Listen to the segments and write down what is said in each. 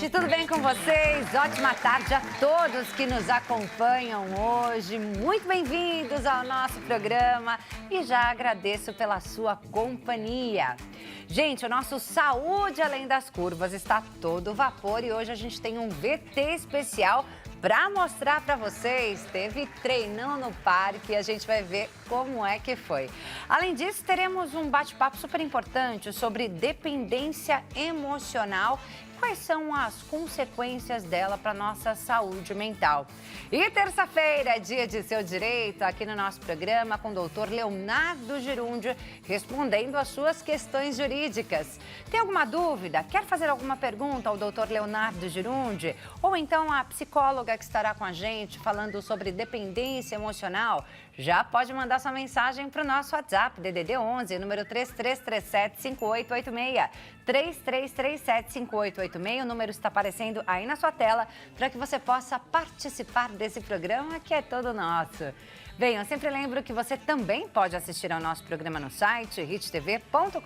gente, tudo bem com vocês? Ótima tarde a todos que nos acompanham hoje. Muito bem-vindos ao nosso programa e já agradeço pela sua companhia. Gente, o nosso Saúde Além das Curvas está a todo vapor e hoje a gente tem um VT especial para mostrar para vocês. Teve treinão no parque e a gente vai ver como é que foi. Além disso, teremos um bate-papo super importante sobre dependência emocional. Quais são as consequências dela para a nossa saúde mental? E terça-feira é dia de Seu Direito, aqui no nosso programa, com o doutor Leonardo Girundi, respondendo as suas questões jurídicas. Tem alguma dúvida? Quer fazer alguma pergunta ao doutor Leonardo Girundi? Ou então a psicóloga que estará com a gente falando sobre dependência emocional? Já pode mandar sua mensagem para o nosso WhatsApp, DDD 11, número 3337-5886. 3337-5886, o número está aparecendo aí na sua tela para que você possa participar desse programa que é todo nosso. Bem, eu sempre lembro que você também pode assistir ao nosso programa no site hittv.com.br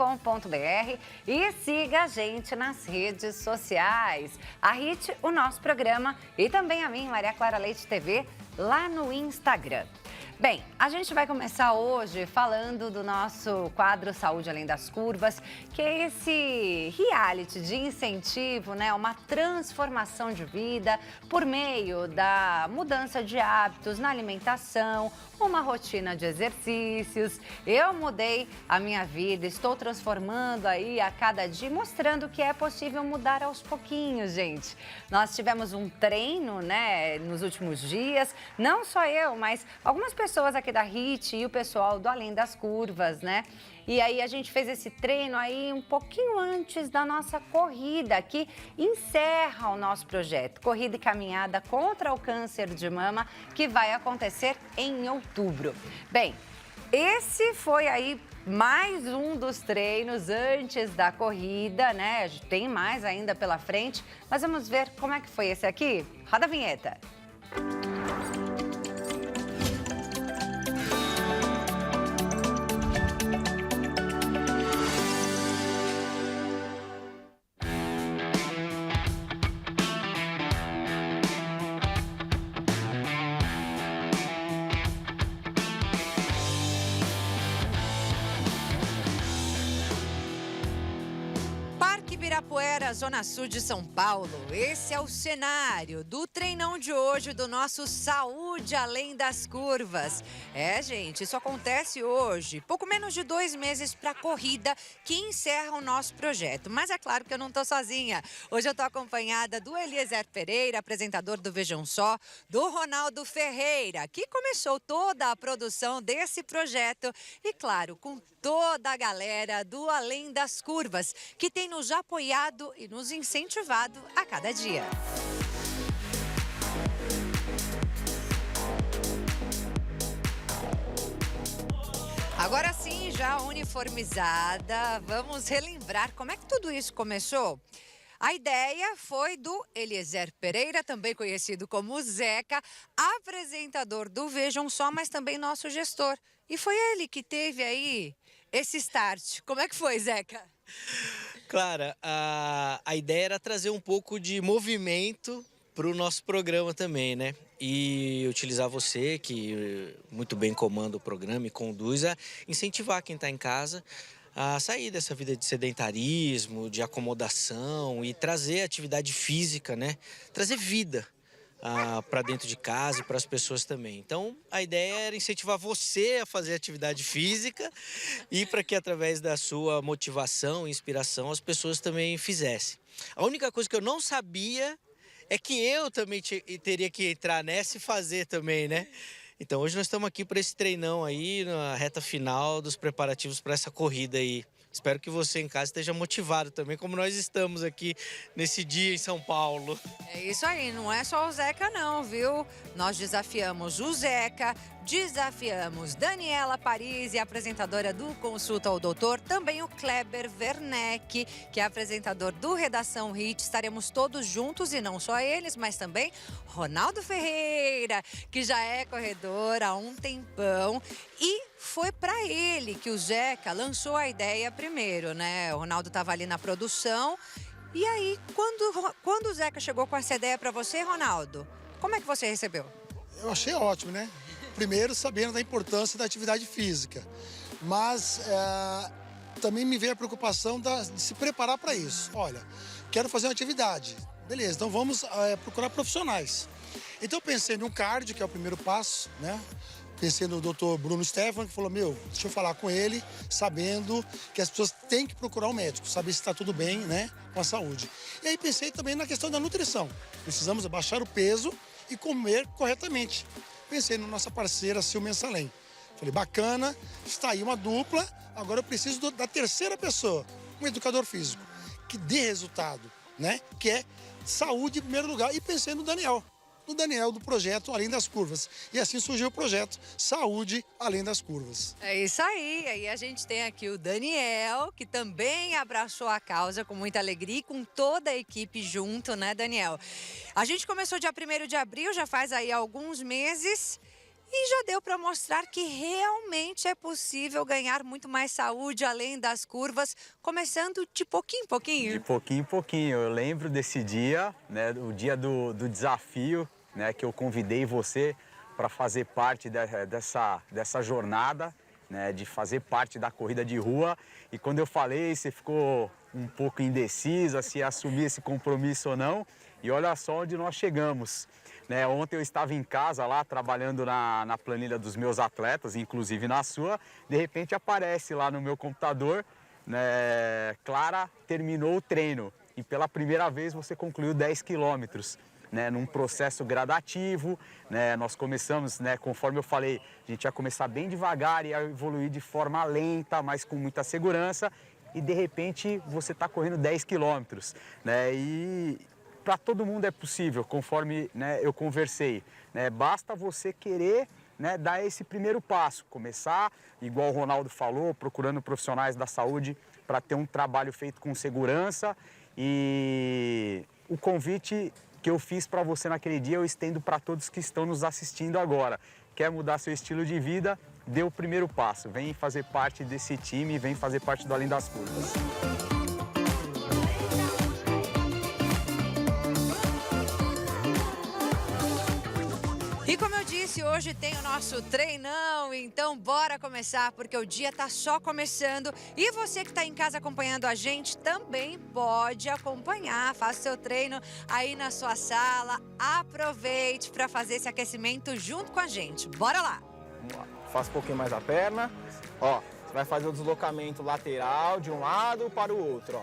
e siga a gente nas redes sociais. A Hit, o nosso programa, e também a mim, Maria Clara Leite TV, lá no Instagram. Bem, a gente vai começar hoje falando do nosso quadro Saúde Além das Curvas, que é esse reality de incentivo, né? Uma transformação de vida por meio da mudança de hábitos na alimentação, uma rotina de exercícios. Eu mudei a minha vida, estou transformando aí a cada dia, mostrando que é possível mudar aos pouquinhos, gente. Nós tivemos um treino, né, nos últimos dias, não só eu, mas algumas pessoas aqui da HIT e o pessoal do Além das Curvas, né? E aí a gente fez esse treino aí um pouquinho antes da nossa corrida, que encerra o nosso projeto. Corrida e caminhada contra o câncer de mama, que vai acontecer em outubro. Bem, esse foi aí mais um dos treinos antes da corrida, né? Tem mais ainda pela frente, mas vamos ver como é que foi esse aqui. Roda a vinheta. Ibirapuera, Zona Sul de São Paulo. Esse é o cenário do treinão de hoje do nosso Saúde Além das Curvas. Gente, isso acontece hoje, pouco menos de 2 meses para a corrida que encerra o nosso projeto. Mas é claro que eu não estou sozinha. Hoje eu estou acompanhada do Eliezer Pereira, apresentador do Vejam Só, do Ronaldo Ferreira, que começou toda a produção desse projeto e, claro, com toda a galera do Além das Curvas, que tem nos apoiado e nos incentivado a cada dia. Agora sim, já uniformizada, vamos relembrar como é que tudo isso começou? A ideia foi do Eliezer Pereira, também conhecido como Zeca, apresentador do Vejam Só, mas também nosso gestor. E foi ele que teve aí esse start. Como é que foi, Zeca? Clara, a ideia era trazer um pouco de movimento para o nosso programa também, né? E utilizar você, que muito bem comanda o programa e conduz, a incentivar quem está em casa a sair dessa vida de sedentarismo, de acomodação e trazer atividade física, né? Trazer vida para dentro de casa e para as pessoas também. Então, a ideia era incentivar você a fazer atividade física e para que, através da sua motivação e inspiração, as pessoas também fizessem. A única coisa que eu não sabia é que eu também teria que entrar nessa e fazer também, né? Então, hoje nós estamos aqui para esse treinão aí, na reta final dos preparativos para essa corrida aí. Espero que você em casa esteja motivado também, como nós estamos aqui nesse dia em São Paulo. É isso aí, não é só o Zeca não, viu? Nós desafiamos o Zeca, desafiamos Daniela Parisi, apresentadora do Consulta ao Doutor, também o Kleber Werneck, que é apresentador do Redação Hit. Estaremos todos juntos e não só eles, mas também Ronaldo Ferreira, que já é corredor há um tempão. E foi para ele que o Zeca lançou a ideia primeiro, né? O Ronaldo estava ali na produção E aí, quando o Zeca chegou com essa ideia para você, Ronaldo, como é que você recebeu? Eu achei ótimo, né? Primeiro, sabendo da importância da atividade física, mas também me veio a preocupação de se preparar para isso. Olha, quero fazer uma atividade, beleza, então vamos procurar profissionais. Então eu pensei no cardio, que é o primeiro passo, né? Pensei no Dr. Bruno Stefan, que falou, deixa eu falar com ele, sabendo que as pessoas têm que procurar um médico, saber se está tudo bem, né, com a saúde. E aí pensei também na questão da nutrição. Precisamos abaixar o peso e comer corretamente. Pensei na nossa parceira Silvia Salem. Falei, bacana, está aí uma dupla, agora eu preciso da terceira pessoa, um educador físico, que dê resultado, né, que é saúde em primeiro lugar. E pensei no Daniel do projeto Além das Curvas. E assim surgiu o projeto Saúde Além das Curvas. É isso aí. Aí a gente tem aqui o Daniel, que também abraçou a causa com muita alegria e com toda a equipe junto, né, Daniel? A gente começou dia 1º de abril, já faz aí alguns meses. E já deu para mostrar que realmente é possível ganhar muito mais saúde além das curvas, começando de pouquinho em pouquinho. De pouquinho em pouquinho. Eu lembro desse dia, né, o dia do desafio, né, que eu convidei você para fazer parte dessa jornada, né, de fazer parte da corrida de rua. E quando eu falei, você ficou um pouco indecisa se assumir esse compromisso ou não. E olha só onde nós chegamos. Né, ontem eu estava em casa lá, trabalhando na planilha dos meus atletas, inclusive na sua. De repente aparece lá no meu computador, né, Clara terminou o treino. E pela primeira vez você concluiu 10 quilômetros. Né, num processo gradativo, né, nós começamos, né, conforme eu falei, a gente ia começar bem devagar e ia evoluir de forma lenta, mas com muita segurança. E de repente você está correndo 10 quilômetros. Né, e para todo mundo é possível, conforme, né, eu conversei. Né, basta você querer, né, dar esse primeiro passo, começar, igual o Ronaldo falou, procurando profissionais da saúde para ter um trabalho feito com segurança. E o convite que eu fiz para você naquele dia, eu estendo para todos que estão nos assistindo agora. Quer mudar seu estilo de vida? Dê o primeiro passo. Vem fazer parte desse time, vem fazer parte do Além das Curvas. E como eu disse, hoje tem o nosso treinão, então bora começar, porque o dia tá só começando. E você que tá em casa acompanhando a gente também pode acompanhar, faça seu treino aí na sua sala, aproveite para fazer esse aquecimento junto com a gente. Bora lá! Vamos lá. Faça um pouquinho mais a perna, ó, você vai fazer o deslocamento lateral de um lado para o outro,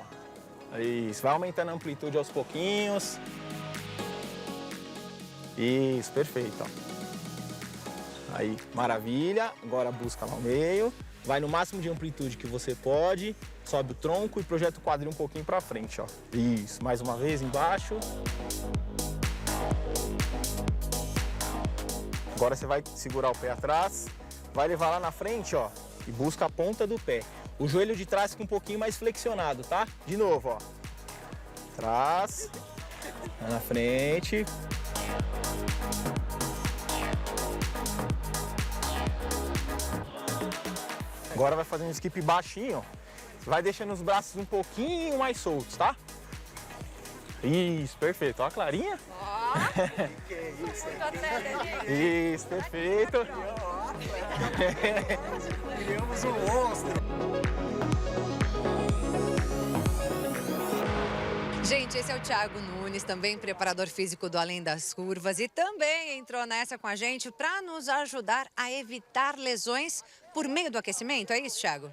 ó. Isso, vai aumentando a amplitude aos pouquinhos. Isso, perfeito, ó. Aí, maravilha. Agora busca lá no meio. Vai no máximo de amplitude que você pode. Sobe o tronco e projeta o quadril um pouquinho pra frente, ó. Isso, mais uma vez embaixo. Agora você vai segurar o pé atrás. Vai levar lá na frente, ó. E busca a ponta do pé. O joelho de trás fica um pouquinho mais flexionado, tá? De novo, ó. Trás. Lá na frente. Agora vai fazendo um skip baixinho, vai deixando os braços um pouquinho mais soltos, tá? Isso, perfeito. Ó a Clarinha. Ó, que isso? Isso, perfeito. Criamos um monstro. gente, esse é o Thiago Nunes, também preparador físico do Além das Curvas e também entrou nessa com a gente para nos ajudar a evitar lesões por meio do aquecimento. É isso, Thiago?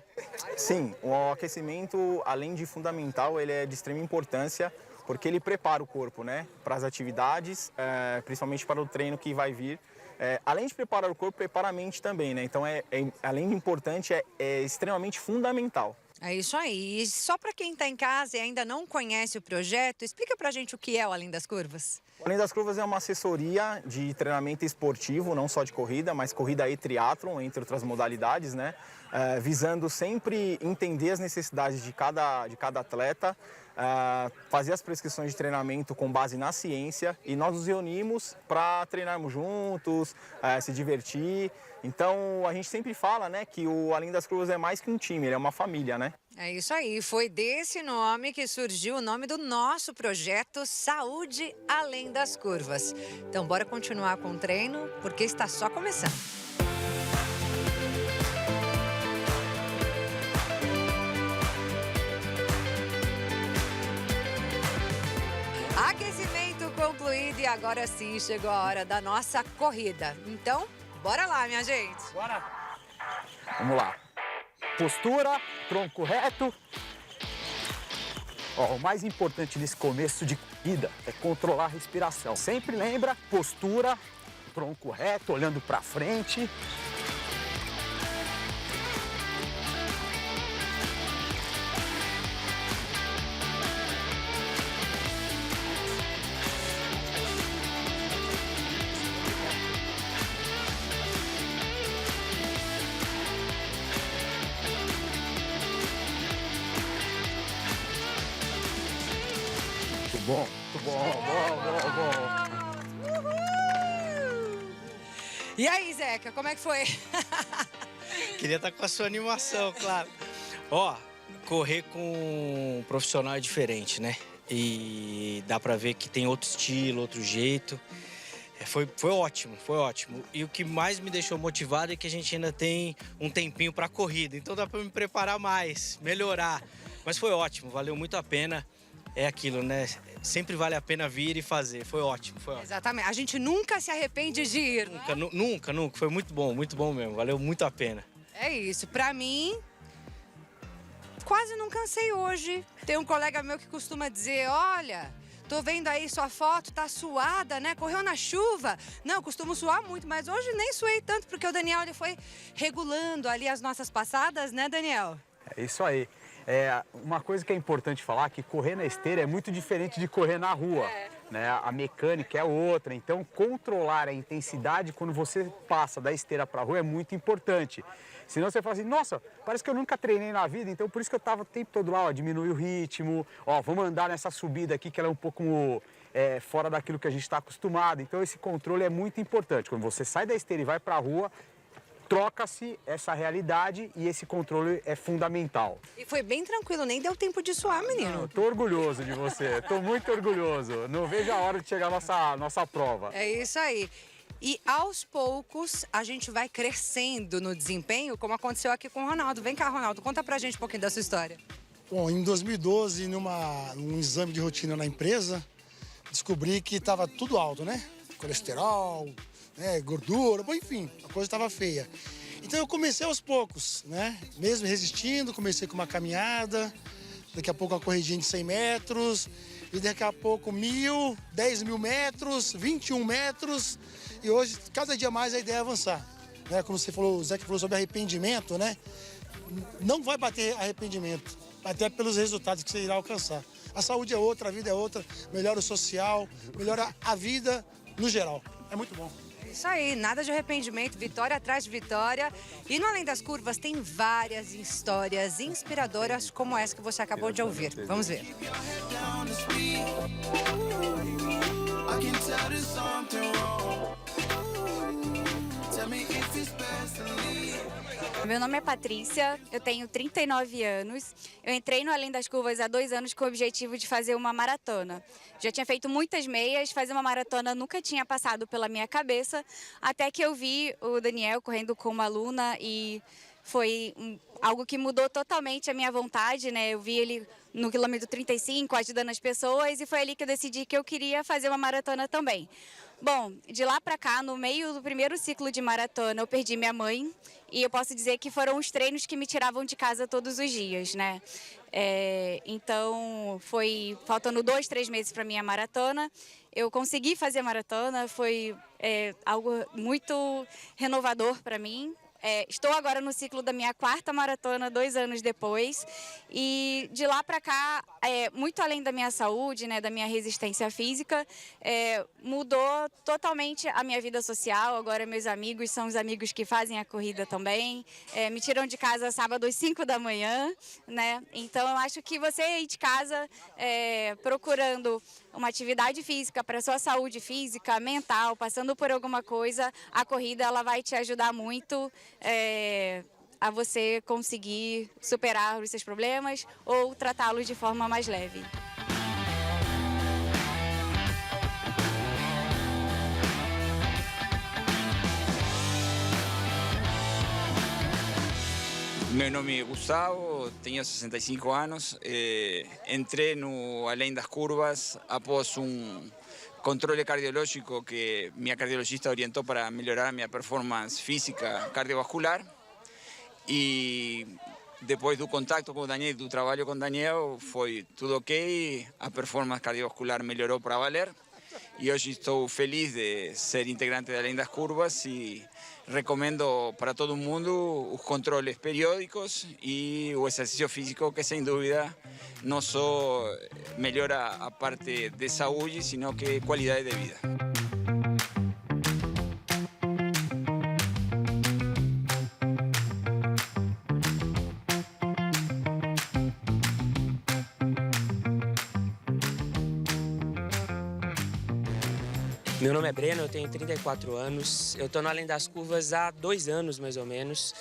Sim, o aquecimento, além de fundamental, ele é de extrema importância porque ele prepara o corpo, né, para as atividades, principalmente para o treino que vai vir. Além de preparar o corpo, prepara a mente também, né? Então, além de importante, é extremamente fundamental. É isso aí. E só para quem está em casa e ainda não conhece o projeto, explica para a gente o que é o Além das Curvas. O Além das Curvas é uma assessoria de treinamento esportivo, não só de corrida, mas corrida e triatlon, entre outras modalidades, né? Visando sempre entender as necessidades de cada atleta, fazia as prescrições de treinamento com base na ciência e nós nos reunimos para treinarmos juntos, se divertir. Então a gente sempre fala, né, que o Além das Curvas é mais que um time, ele é uma família, né? É isso aí, foi desse nome que surgiu o nome do nosso projeto Saúde Além das Curvas. Então bora continuar com o treino, porque está só começando. Aquecimento concluído e agora sim chegou a hora da nossa corrida. Então, bora lá, minha gente. Bora! Vamos lá. Postura, tronco reto. Ó, o mais importante nesse começo de corrida é controlar a respiração. Sempre lembra, postura, tronco reto, olhando para frente. Muito bom. E aí, Zeca, como é que foi? Queria estar com a sua animação, claro. Ó, correr com um profissional é diferente, né? E dá pra ver que tem outro estilo, outro jeito. Foi ótimo, foi ótimo. E o que mais me deixou motivado é que a gente ainda tem um tempinho pra corrida. Então dá pra me preparar mais, melhorar. Mas foi ótimo, valeu muito a pena. É aquilo, né? Sempre vale a pena vir e fazer. Foi ótimo, foi ótimo. Exatamente. A gente nunca se arrepende de ir. Nunca. Foi muito bom mesmo. Valeu muito a pena. É isso. Pra mim, quase não cansei hoje. Tem um colega meu que costuma dizer, olha, tô vendo aí sua foto, tá suada, né? Correu na chuva. Não, eu costumo suar muito, mas hoje nem suei tanto, porque o Daniel ele foi regulando ali as nossas passadas, né, Daniel? É isso aí. Uma coisa que é importante falar é que correr na esteira é muito diferente de correr na rua. Né? A mecânica é outra, então controlar a intensidade quando você passa da esteira para a rua é muito importante. Senão você fala assim, nossa, parece que eu nunca treinei na vida, então por isso que eu estava o tempo todo lá, ó, diminui o ritmo, ó, vamos andar nessa subida aqui que ela é um pouco fora daquilo que a gente está acostumado. Então esse controle é muito importante. Quando você sai da esteira e vai para a rua, troca-se essa realidade e esse controle é fundamental. E foi bem tranquilo, nem deu tempo de suar, menino. Tô orgulhoso de você, tô muito orgulhoso. Não vejo a hora de chegar a nossa prova. É isso aí. E aos poucos a gente vai crescendo no desempenho, como aconteceu aqui com o Ronaldo. Vem cá, Ronaldo, conta pra gente um pouquinho da sua história. Bom, em 2012, num exame de rotina na empresa, descobri que estava tudo alto, né? Colesterol, né, gordura, bom, enfim, a coisa estava feia. Então eu comecei aos poucos, né? Mesmo resistindo, comecei com uma caminhada, daqui a pouco uma corridinha de 100 metros, e daqui a pouco 1.000, 10.000 metros, 21 metros, e hoje, cada dia mais, a ideia é avançar. Né? Como você falou, o Zé que falou sobre arrependimento, né? Não vai bater arrependimento, até pelos resultados que você irá alcançar. A saúde é outra, a vida é outra, melhora o social, melhora a vida no geral. É muito bom. Isso aí, nada de arrependimento, vitória atrás de vitória. E no Além das Curvas tem várias histórias inspiradoras como essa que você acabou de ouvir. Vamos ver. Meu nome é Patrícia, eu tenho 39 anos. Eu entrei no Além das Curvas há 2 anos com o objetivo de fazer uma maratona. Já tinha feito muitas meias, fazer uma maratona nunca tinha passado pela minha cabeça, até que eu vi o Daniel correndo com uma aluna e foi algo que mudou totalmente a minha vontade, né? Eu vi ele no quilômetro 35 ajudando as pessoas e foi ali que eu decidi que eu queria fazer uma maratona também. Bom, de lá para cá, no meio do primeiro ciclo de maratona, eu perdi minha mãe e eu posso dizer que foram os treinos que me tiravam de casa todos os dias, né? Então, foi faltando 2, 3 meses para minha maratona. Eu consegui fazer a maratona, foi algo muito renovador para mim. Estou agora no ciclo da minha 4ª maratona, 2 anos depois. E de lá para cá, muito além da minha saúde, né, da minha resistência física, mudou totalmente a minha vida social. Agora meus amigos são os amigos que fazem a corrida também. Me tiram de casa sábado às 5 da manhã, né? Então eu acho que você aí de casa procurando uma atividade física para sua saúde física, mental, passando por alguma coisa, a corrida ela vai te ajudar muito a você conseguir superar os seus problemas ou tratá-los de forma mais leve. Meu nome é Gustavo, tenho 65 anos. Entrei no Além das Curvas após controle cardiológico que minha cardiologista orientou para melhorar minha performance física cardiovascular. E depois do contato com o Daniel, do trabalho com o Daniel, foi tudo ok, a performance cardiovascular melhorou para valer. E hoje estou feliz de ser integrante de Além das Curvas e recomendo para todo mundo os controles periódicos e o exercício físico, que sem dúvida não só melhora a parte de saúde, sino que qualidade de vida. Meu nome é Breno, eu tenho 34 anos, eu estou no Além das Curvas há 2 anos, mais ou menos.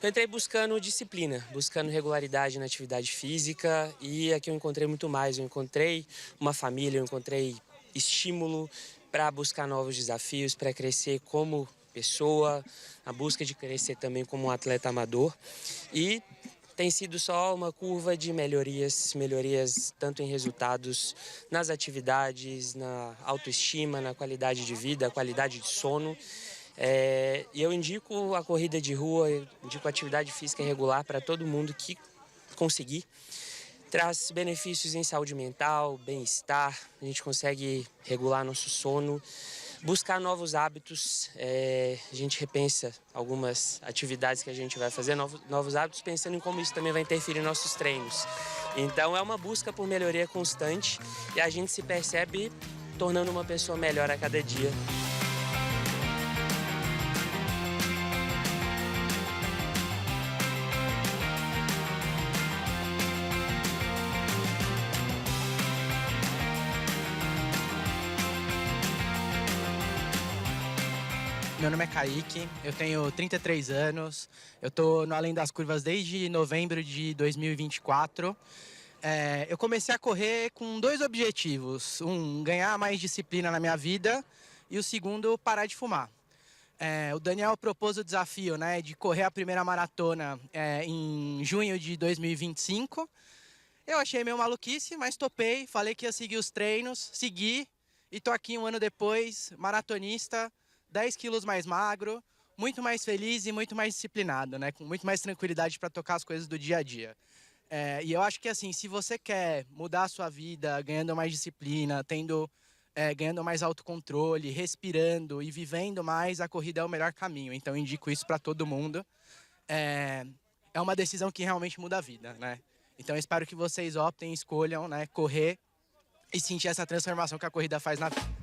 Eu entrei buscando disciplina, buscando regularidade na atividade física e aqui eu encontrei muito mais. Eu encontrei uma família, eu encontrei estímulo para buscar novos desafios, para crescer como pessoa, a busca de crescer também como um atleta amador. E tem sido só uma curva de melhorias tanto em resultados, nas atividades, na autoestima, na qualidade de vida, qualidade de sono. E eu indico a corrida de rua, eu indico a atividade física regular para todo mundo que conseguir. Traz benefícios em saúde mental, bem-estar, a gente consegue regular nosso sono. Buscar novos hábitos, a gente repensa algumas atividades que a gente vai fazer, novos hábitos, pensando em como isso também vai interferir em nossos treinos. Então é uma busca por melhoria constante e a gente se percebe tornando uma pessoa melhor a cada dia. Meu nome é Kaique, eu tenho 33 anos, eu tô no Além das Curvas desde novembro de 2024. Eu comecei a correr com 2 objetivos, ganhar mais disciplina na minha vida e o segundo, parar de fumar. O Daniel propôs o desafio, né, de correr a primeira maratona em junho de 2025. Eu achei meio maluquice, mas topei, falei que ia seguir os treinos, segui e tô aqui 1 ano depois, maratonista, 10 quilos mais magro, muito mais feliz e muito mais disciplinado, né? Com muito mais tranquilidade para tocar as coisas do dia a dia. E eu acho que, assim, se você quer mudar a sua vida, ganhando mais disciplina, ganhando mais autocontrole, respirando e vivendo mais, a corrida é o melhor caminho. Então, eu indico isso para todo mundo. É uma decisão que realmente muda a vida, né? Então, eu espero que vocês optem, escolham, né, correr e sentir essa transformação que a corrida faz na vida.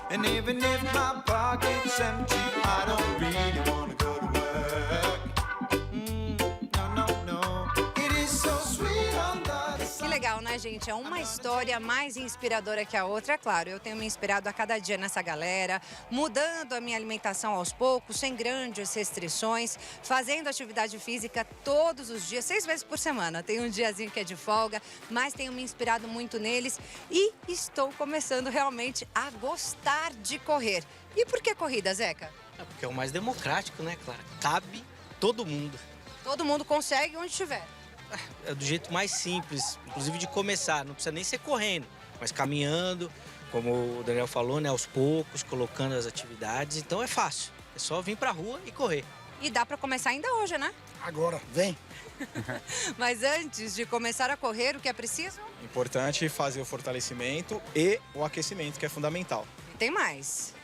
And even if my pocket's empty, I don't really wanna go to work. No, no, no. It is so sweet under the sun. Que legal, né, gente? É uma história mais inspiradora que a outra. É claro, eu tenho me inspirado a cada dia nessa galera, mudando a minha alimentação aos poucos, sem grandes restrições, fazendo atividade física todos os dias, 6 vezes por semana. Tem um diazinho que é de folga, mas tenho me inspirado muito neles e estou começando realmente a gostar de correr. E por que corrida, Zeca? Porque é o mais democrático, né, Clara? Cabe todo mundo. Todo mundo consegue onde estiver. é do jeito mais simples, inclusive de começar. Não precisa nem ser correndo, mas caminhando, como o Daniel falou, né? Aos poucos, colocando as atividades. Então é fácil. É só vir pra rua e correr. E dá para começar ainda hoje, né? Agora, vem. Mas antes de começar a correr, o que é preciso? Importante fazer o fortalecimento e o aquecimento, que é fundamental. E tem mais.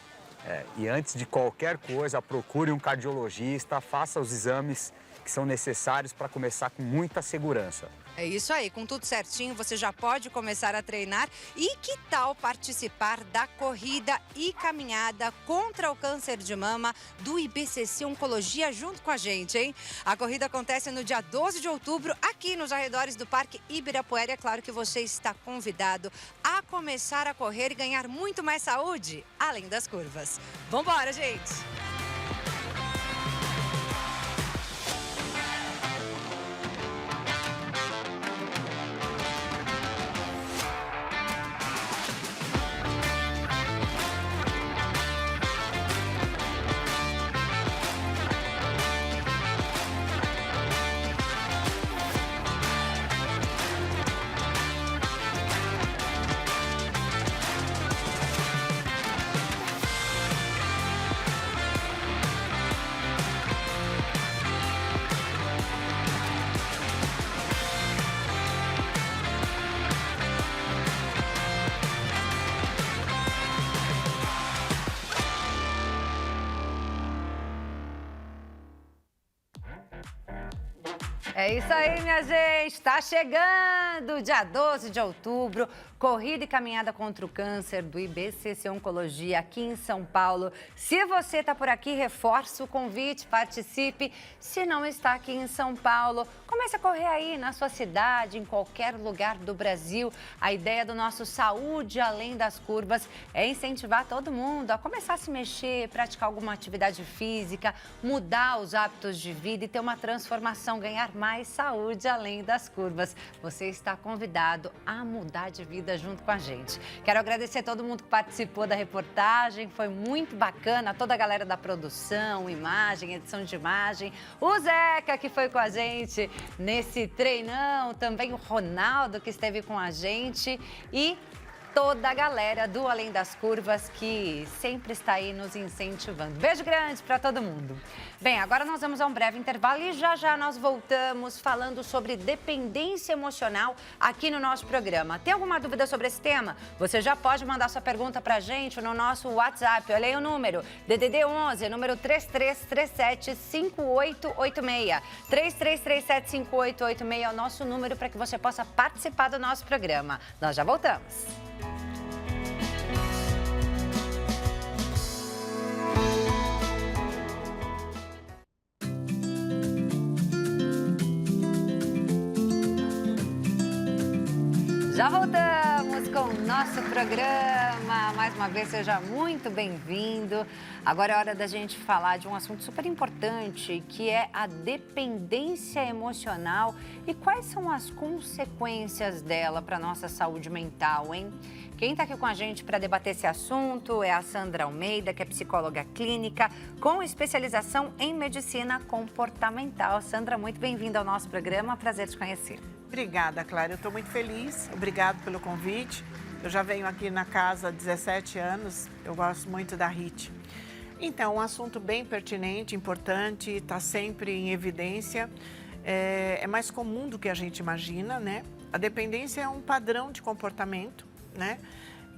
E antes de qualquer coisa, procure um cardiologista, faça os exames que são necessários para começar com muita segurança. É isso aí, com tudo certinho, você já pode começar a treinar. E que tal participar da corrida e caminhada contra o câncer de mama do IBCC Oncologia junto com a gente, hein? A corrida acontece no dia 12 de outubro, aqui nos arredores do Parque Ibirapuera. É claro que você está convidado a começar a correr e ganhar muito mais saúde, além das curvas. Vambora, gente! É isso aí, minha gente. Está chegando dia 12 de outubro. Corrida e caminhada contra o câncer do IBCC Oncologia aqui em São Paulo. Se você está por aqui, reforça o convite, participe. Se não está aqui em São Paulo, comece a correr aí na sua cidade, em qualquer lugar do Brasil. A ideia do nosso Saúde Além das Curvas é incentivar todo mundo a começar a se mexer, praticar alguma atividade física, mudar os hábitos de vida e ter uma transformação, ganhar mais saúde além das curvas. Você está convidado a mudar de vida junto com a gente. Quero agradecer a todo mundo que participou da reportagem, foi muito bacana, toda a galera da produção, imagem, edição de imagem, o Zeca que foi com a gente nesse treinão, também o Ronaldo que esteve com a gente e toda a galera do Além das Curvas que sempre está aí nos incentivando. Beijo grande para todo mundo. Bem, agora nós vamos a um breve intervalo e já nós voltamos falando sobre dependência emocional aqui no nosso programa. Tem alguma dúvida sobre esse tema? Você já pode mandar sua pergunta para a gente no nosso WhatsApp. Olha aí o número, DDD 11, número 3337-5886. 3337-5886 é o nosso número para que você possa participar do nosso programa. Nós já voltamos. Já voltamos com o nosso programa. Mais uma vez, seja muito bem-vindo. Agora é hora da gente falar de um assunto super importante, que é a dependência emocional e quais são as consequências dela para a nossa saúde mental, hein? Quem está aqui com a gente para debater esse assunto é a Sandra Almeida, que é psicóloga clínica com especialização em medicina comportamental. Sandra, muito bem-vinda ao nosso programa. Prazer te conhecer. Obrigada, Clara. Eu estou muito feliz. Obrigado pelo convite. Eu já venho aqui na casa há 17 anos. Eu gosto muito da RIT. Então, um assunto bem pertinente, importante, está sempre em evidência. É mais comum do que a gente imagina, né? A dependência é um padrão de comportamento, né?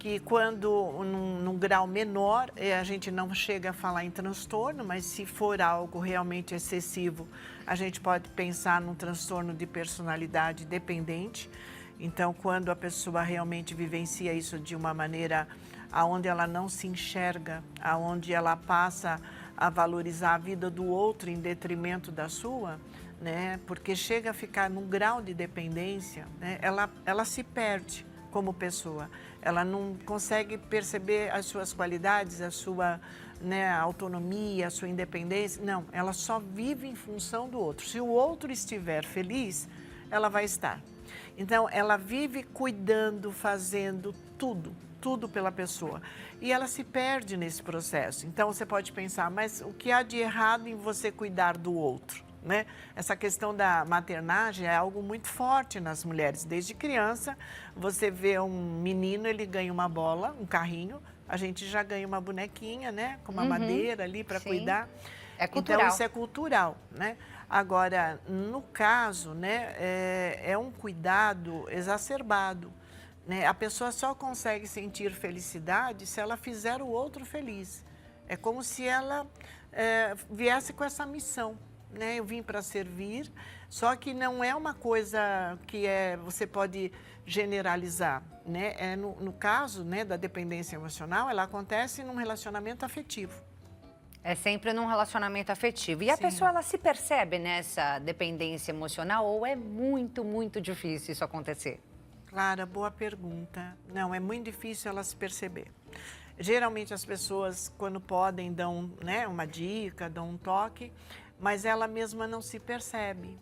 Que quando num grau menor, a gente não chega a falar em transtorno, mas se for algo realmente excessivo, a gente pode pensar num transtorno de personalidade dependente. Então, quando a pessoa realmente vivencia isso de uma maneira aonde ela não se enxerga, aonde ela passa a valorizar a vida do outro em detrimento da sua, né? Porque chega a ficar num grau de dependência, né? Ela se perde como pessoa. Ela não consegue perceber as suas qualidades, a sua, né, autonomia, a sua independência. Não, ela só vive em função do outro. Se o outro estiver feliz, ela vai estar. Então, ela vive cuidando, fazendo tudo pela pessoa. E ela se perde nesse processo. Então, você pode pensar, mas o que há de errado em você cuidar do outro? né? Essa questão da maternagem é algo muito forte nas mulheres. Desde criança, você vê um menino, ele ganha uma bola, um carrinho, a gente já ganha uma bonequinha, né? Com uma madeira ali para cuidar. É cultural. Então, isso é cultural, né? Agora, no caso, né, é um cuidado exacerbado, né? A pessoa só consegue sentir felicidade se ela fizer o outro feliz. É como se ela viesse com essa missão, né? Eu vim para servir, só que não é uma coisa que você pode generalizar, né? No caso, né, da dependência emocional, ela acontece num relacionamento afetivo. É sempre num relacionamento afetivo. E a pessoa, ela se percebe nessa dependência emocional ou é muito, muito difícil isso acontecer? Clara, boa pergunta. Não, é muito difícil ela se perceber. Geralmente as pessoas, quando podem, dão, né, uma dica, dão um toque, mas ela mesma não se percebe.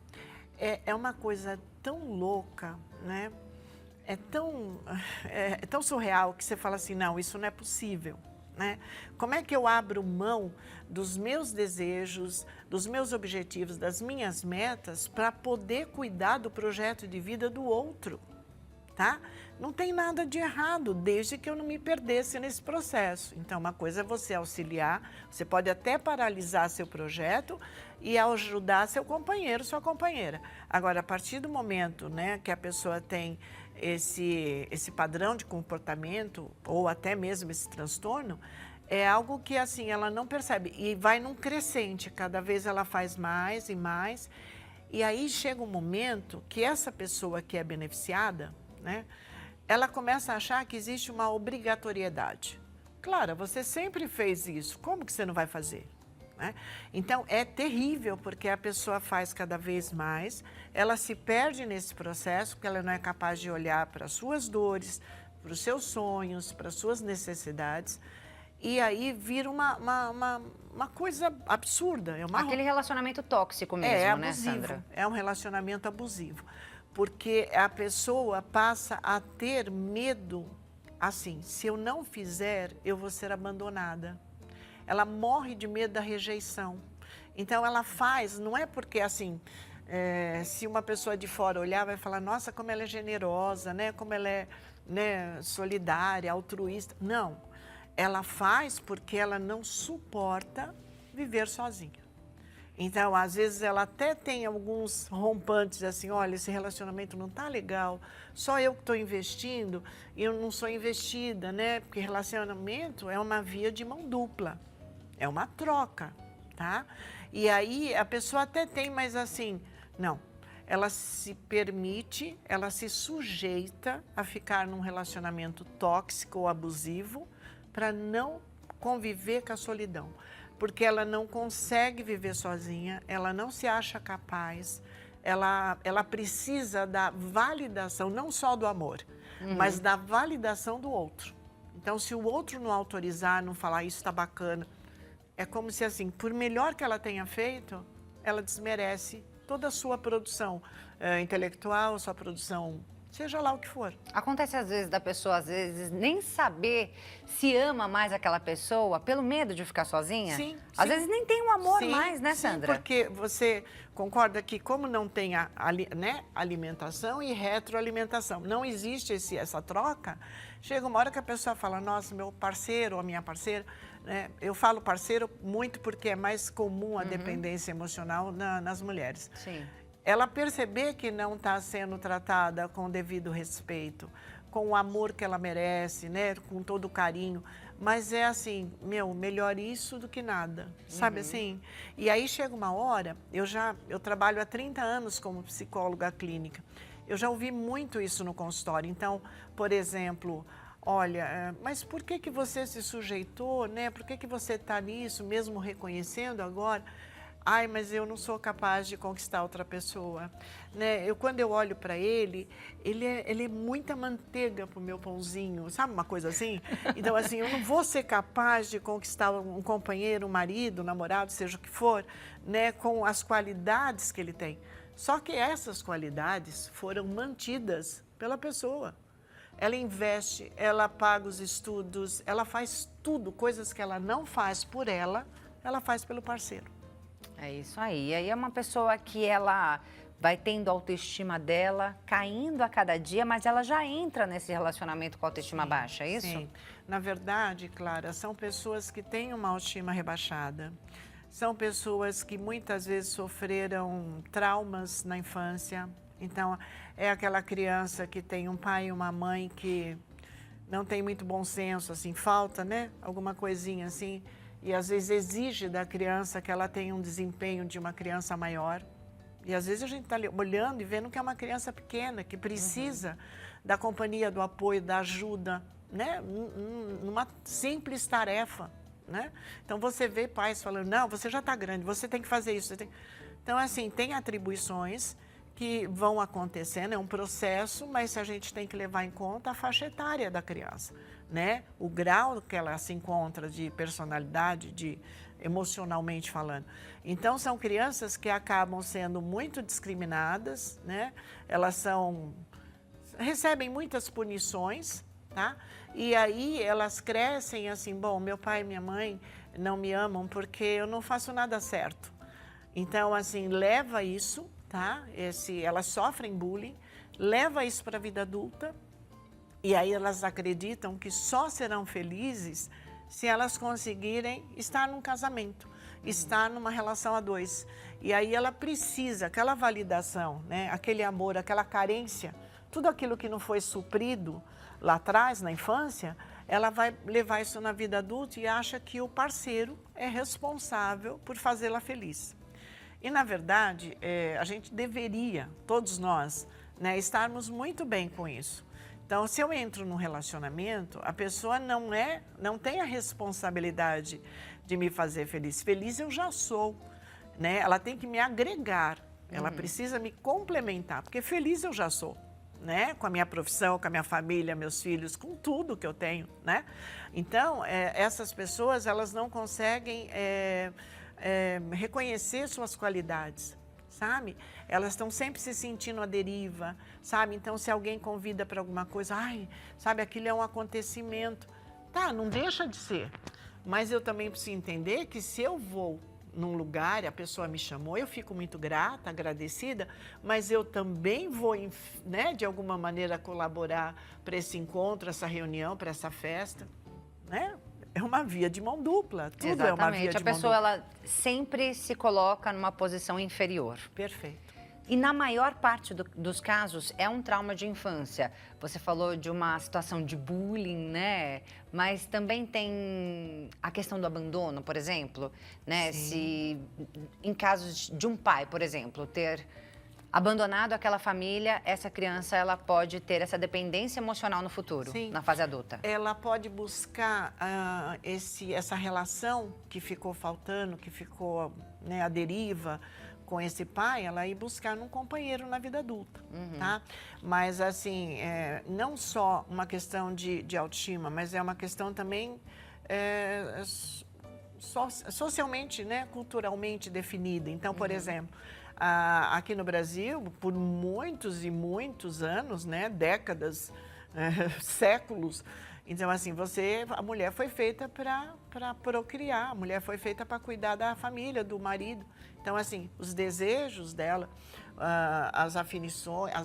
É uma coisa tão louca, né? É tão surreal que você fala assim, não, isso não é possível. Né? Como é que eu abro mão dos meus desejos, dos meus objetivos, das minhas metas para poder cuidar do projeto de vida do outro? Tá? Não tem nada de errado, desde que eu não me perdesse nesse processo. Então, uma coisa é você auxiliar, você pode até paralisar seu projeto e ajudar seu companheiro, sua companheira. Agora, a partir do momento, né, que a pessoa tem esse padrão de comportamento ou até mesmo esse transtorno, é algo que assim ela não percebe e vai num crescente, cada vez ela faz mais e mais. E aí chega um momento que essa pessoa que é beneficiada, né, ela começa a achar que existe uma obrigatoriedade. Claro, você sempre fez isso, como que você não vai fazer? Né? Então, é terrível, porque a pessoa faz cada vez mais, ela se perde nesse processo, porque ela não é capaz de olhar para as suas dores, para os seus sonhos, para as suas necessidades, e aí vira uma coisa absurda. Aquele relacionamento tóxico mesmo, né, Sandra? É um relacionamento abusivo, porque a pessoa passa a ter medo, assim, se eu não fizer, eu vou ser abandonada. Ela morre de medo da rejeição. Então, ela faz, não é porque, assim, se uma pessoa de fora olhar, vai falar, nossa, como ela é generosa, né? Como ela é, né, solidária, altruísta. Não, ela faz porque ela não suporta viver sozinha. Então, às vezes, ela até tem alguns rompantes, assim, olha, esse relacionamento não tá legal, só eu que estou investindo e eu não sou investida, né? Porque relacionamento é uma via de mão dupla. É uma troca, tá? E aí a pessoa até tem, mas assim, não. Ela se permite, ela se sujeita a ficar num relacionamento tóxico ou abusivo para não conviver com a solidão. Porque ela não consegue viver sozinha, ela não se acha capaz, ela precisa da validação, não só do amor, mas da validação do outro. Então, se o outro não autorizar, não falar isso está bacana, é como se, assim, por melhor que ela tenha feito, ela desmerece toda a sua produção intelectual, sua produção, seja lá o que for. Acontece às vezes da pessoa, às vezes, nem saber se ama mais aquela pessoa pelo medo de ficar sozinha? Sim. Às vezes nem tem um amor sim, mais, né, Sandra? Sim, porque você concorda que como não tem né, alimentação e retroalimentação, não existe essa troca, chega uma hora que a pessoa fala, nossa, meu parceiro ou a minha parceira, né, eu falo parceiro muito porque é mais comum a dependência emocional nas mulheres. Sim. Ela perceber que não está sendo tratada com o devido respeito, com o amor que ela merece, né, com todo o carinho, mas é assim, melhor isso do que nada, sabe assim? E aí chega uma hora, eu trabalho há 30 anos como psicóloga clínica, eu já ouvi muito isso no consultório. Então, por exemplo, olha, mas por que você se sujeitou, né? Por que você está nisso, mesmo reconhecendo agora? Ai, mas eu não sou capaz de conquistar outra pessoa, né? Quando eu olho para ele é muita manteiga pro meu pãozinho, sabe uma coisa assim? Então, assim, eu não vou ser capaz de conquistar um companheiro, um marido, um namorado, seja o que for, né? Com as qualidades que ele tem. Só que essas qualidades foram mantidas pela pessoa. Ela investe, ela paga os estudos, ela faz tudo, coisas que ela não faz por ela faz pelo parceiro. É isso aí. E aí é uma pessoa que ela vai tendo a autoestima dela caindo a cada dia, mas ela já entra nesse relacionamento com a autoestima baixa, é isso? Sim. Na verdade, Clara, são pessoas que têm uma autoestima rebaixada. São pessoas que muitas vezes sofreram traumas na infância. Então, é aquela criança que tem um pai e uma mãe que não tem muito bom senso, assim, falta, né? Alguma coisinha assim. E às vezes exige da criança que ela tenha um desempenho de uma criança maior. E às vezes a gente está olhando e vendo que é uma criança pequena, que precisa da companhia, do apoio, da ajuda, né? Numa simples tarefa, né? Então você vê pais falando, não, você já está grande, você tem que fazer isso. Então, assim, tem atribuições que vão acontecendo, é um processo, mas a gente tem que levar em conta a faixa etária da criança, né? O grau que ela se encontra de personalidade, emocionalmente falando. Então, são crianças que acabam sendo muito discriminadas, né? Elas recebem muitas punições, tá? E aí elas crescem assim, bom, meu pai e minha mãe não me amam porque eu não faço nada certo. Então, assim, leva isso, tá? Elas sofrem bullying, leva isso para a vida adulta, e aí elas acreditam que só serão felizes se elas conseguirem estar num casamento, estar numa relação a dois. E aí ela precisa, aquela validação, né? Aquele amor, aquela carência, tudo aquilo que não foi suprido lá atrás, na infância, ela vai levar isso na vida adulta e acha que o parceiro é responsável por fazê-la feliz. E, na verdade, a gente deveria, todos nós, né, estarmos muito bem com isso. Então, se eu entro num relacionamento, a pessoa não tem a responsabilidade de me fazer feliz. Feliz eu já sou, né? Ela tem que me agregar, ela precisa me complementar, porque feliz eu já sou, né? Com a minha profissão, com a minha família, meus filhos, com tudo que eu tenho, né? Então, essas pessoas, elas não conseguem reconhecer suas qualidades, sabe? Elas estão sempre se sentindo à deriva, sabe? Então, se alguém convida para alguma coisa, ai, sabe, aquilo é um acontecimento. Tá, não deixa de ser. Mas eu também preciso entender que se eu vou num lugar e a pessoa me chamou, eu fico muito grata, agradecida, mas eu também vou, né, de alguma maneira colaborar para esse encontro, essa reunião, para essa festa, né? É uma via de mão dupla, tudo Exatamente. é uma via de mão dupla. A pessoa, ela sempre se coloca numa posição inferior. Perfeito. E na maior parte dos casos é um trauma de infância. Você falou de uma situação de bullying, né? Mas também tem a questão do abandono, por exemplo, né? Se em casos de um pai, por exemplo, ter abandonado aquela família, essa criança ela pode ter essa dependência emocional no futuro, na fase adulta. Ela pode buscar essa relação que ficou faltando, que ficou, né, à deriva com esse pai, ela ir buscar num companheiro na vida adulta, tá? Mas, assim, não só uma questão de autoestima, mas é uma questão também socialmente, né, culturalmente definida. Então, por exemplo, aqui no Brasil, por muitos e muitos anos, né, décadas, séculos, então, assim, a mulher foi feita para procriar, a mulher foi feita para cuidar da família, do marido. Então, assim, os desejos dela, as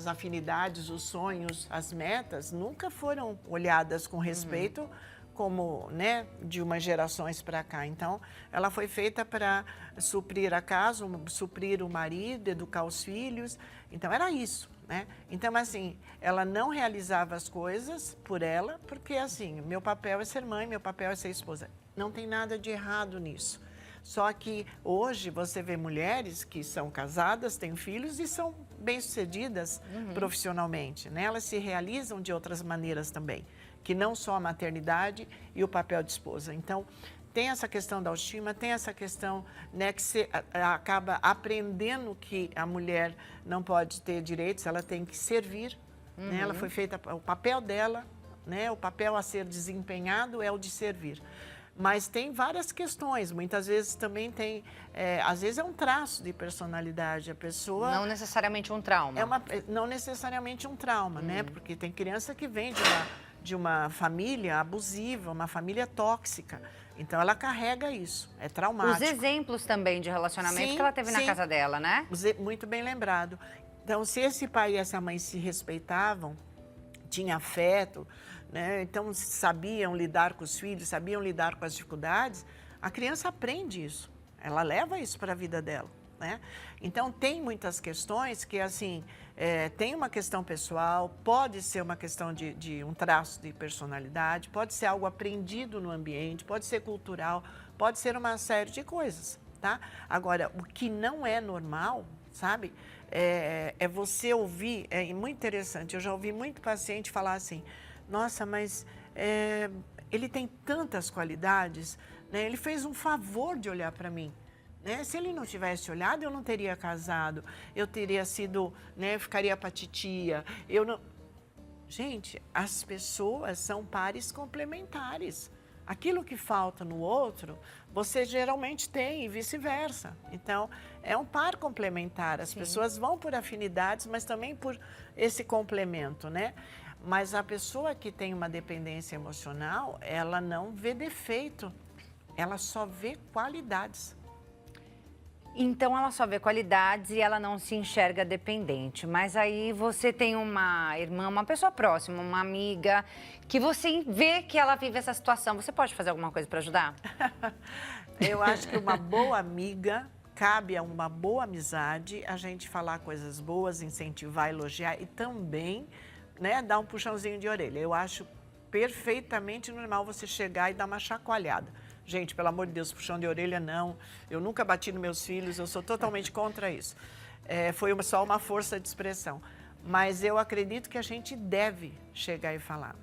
afinidades, os sonhos, as metas, nunca foram olhadas com respeito como, né, de umas gerações para cá. Então, ela foi feita para suprir a casa, suprir o marido, educar os filhos. Então, era isso, né? Então, assim, ela não realizava as coisas por ela, porque, assim, meu papel é ser mãe, meu papel é ser esposa. Não tem nada de errado nisso. Só que hoje você vê mulheres que são casadas, têm filhos e são bem-sucedidas profissionalmente, né? Elas se realizam de outras maneiras também, que não só a maternidade e o papel de esposa. Então, tem essa questão da autoestima, tem essa questão, né, que você acaba aprendendo que a mulher não pode ter direitos, ela tem que servir, né? Ela foi feita, o papel dela, né, o papel a ser desempenhado é o de servir. Mas tem várias questões, muitas vezes também tem, às vezes é um traço de personalidade, a pessoa... Não necessariamente um trauma. Não necessariamente um trauma, né? Porque tem criança que vem de uma família abusiva, uma família tóxica. Então, ela carrega isso, é traumático. Os exemplos também de relacionamento Sim, que ela teve na sim. casa dela, né? Muito bem lembrado. Então, se esse pai e essa mãe se respeitavam, tinha afeto, né? Então sabiam lidar com os filhos, sabiam lidar com as dificuldades, a criança aprende isso, ela leva isso para a vida dela, né? Então tem muitas questões que assim, tem uma questão pessoal, pode ser uma questão de um traço de personalidade, pode ser algo aprendido no ambiente, pode ser cultural, pode ser uma série de coisas, tá? Agora, o que não é normal, sabe? É você ouvir, é muito interessante, eu já ouvi muito paciente falar assim, nossa, mas ele tem tantas qualidades, né? Ele fez um favor de olhar para mim, né? Se ele não tivesse olhado, eu não teria casado, eu teria sido, né, ficaria para titia, eu não... Gente, as pessoas são pares complementares. Aquilo que falta no outro, você geralmente tem e vice-versa. Então, é um par complementar. As pessoas vão por afinidades, mas também por esse complemento, né? Mas a pessoa que tem uma dependência emocional, ela não vê defeito, ela só vê qualidades. Então, ela só vê qualidades e ela não se enxerga dependente. Mas aí você tem uma irmã, uma pessoa próxima, uma amiga, que você vê que ela vive essa situação. Você pode fazer alguma coisa para ajudar? Eu acho que uma boa amiga, cabe a uma boa amizade, a gente falar coisas boas, incentivar, elogiar e também, né, dar um puxãozinho de orelha. Eu acho perfeitamente normal você chegar e dar uma chacoalhada. Gente, pelo amor de Deus, puxão de orelha, não. Eu nunca bati nos meus filhos, eu sou totalmente contra isso. Foi só uma força de expressão. Mas eu acredito que a gente deve chegar e falar.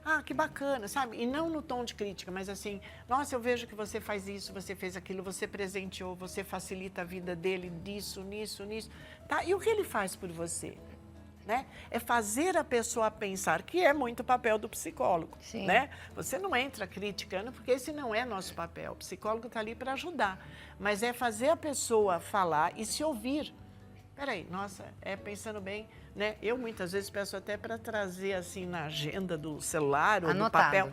Ah, que bacana, sabe? E não no tom de crítica, mas assim, nossa, eu vejo que você faz isso, você fez aquilo, você presenteou, você facilita a vida dele disso, nisso. Tá? E o que ele faz por você? Né? É fazer a pessoa pensar, que é muito o papel do psicólogo. Sim. Né? Você não entra criticando, porque esse não é nosso papel. O psicólogo está ali para ajudar. Mas é fazer a pessoa falar e se ouvir. Peraí, nossa, pensando bem, né? Eu muitas vezes peço até para trazer assim na agenda do celular ou do papel,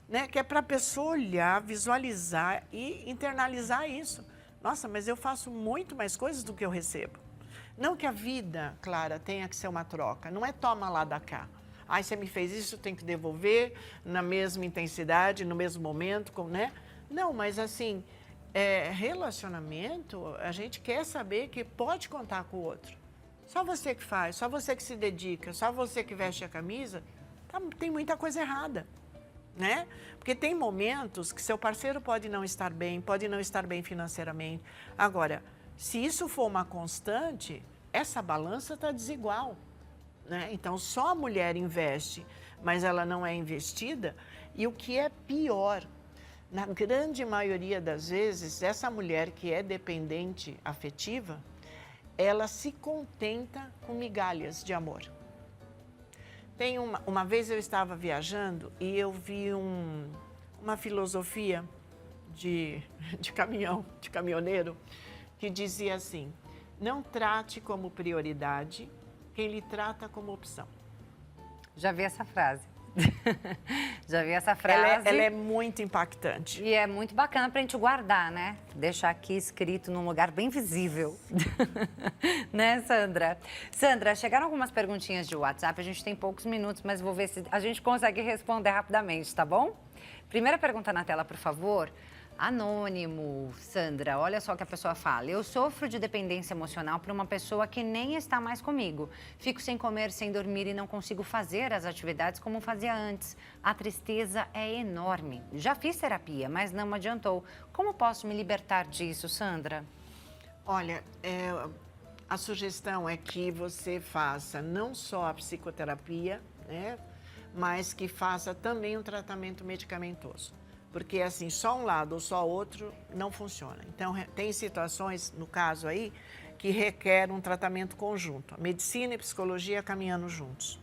né? Que é para a pessoa olhar, visualizar e internalizar isso. Nossa, mas eu faço muito mais coisas do que eu recebo. Não que a vida, Clara, tenha que ser uma troca. Não é toma lá, dá cá. Ai, você me fez isso, eu tenho que devolver na mesma intensidade, no mesmo momento, né? Não, mas assim, relacionamento, a gente quer saber que pode contar com o outro. Só você que faz, só você que se dedica, só você que veste a camisa, tem muita coisa errada, né? Porque tem momentos que seu parceiro pode não estar bem financeiramente. Agora, se isso for uma constante, essa balança está desigual, né? Então, só a mulher investe, mas ela não é investida. E o que é pior, na grande maioria das vezes, essa mulher que é dependente afetiva, ela se contenta com migalhas de amor. Tem uma vez eu estava viajando e eu vi uma filosofia de caminhoneiro, que dizia assim, não trate como prioridade quem lhe trata como opção. Já vi essa frase. Já vi essa frase. Ela é muito impactante. E é muito bacana pra gente guardar, né? Deixar aqui escrito num lugar bem visível. Né, Sandra? Sandra, chegaram algumas perguntinhas de WhatsApp, a gente tem poucos minutos, mas vou ver se a gente consegue responder rapidamente, tá bom? Primeira pergunta na tela, por favor. Anônimo, Sandra, olha só o que a pessoa fala. Eu sofro de dependência emocional por uma pessoa que nem está mais comigo. Fico sem comer, sem dormir e não consigo fazer as atividades como fazia antes. A tristeza é enorme. Já fiz terapia, mas não adiantou. Como posso me libertar disso, Sandra? Olha, a sugestão é que você faça não só a psicoterapia, né, mas que faça também um tratamento medicamentoso. Porque, assim, só um lado ou só outro não funciona. Então, tem situações, no caso aí, que requer um tratamento conjunto. A medicina e a psicologia caminhando juntos.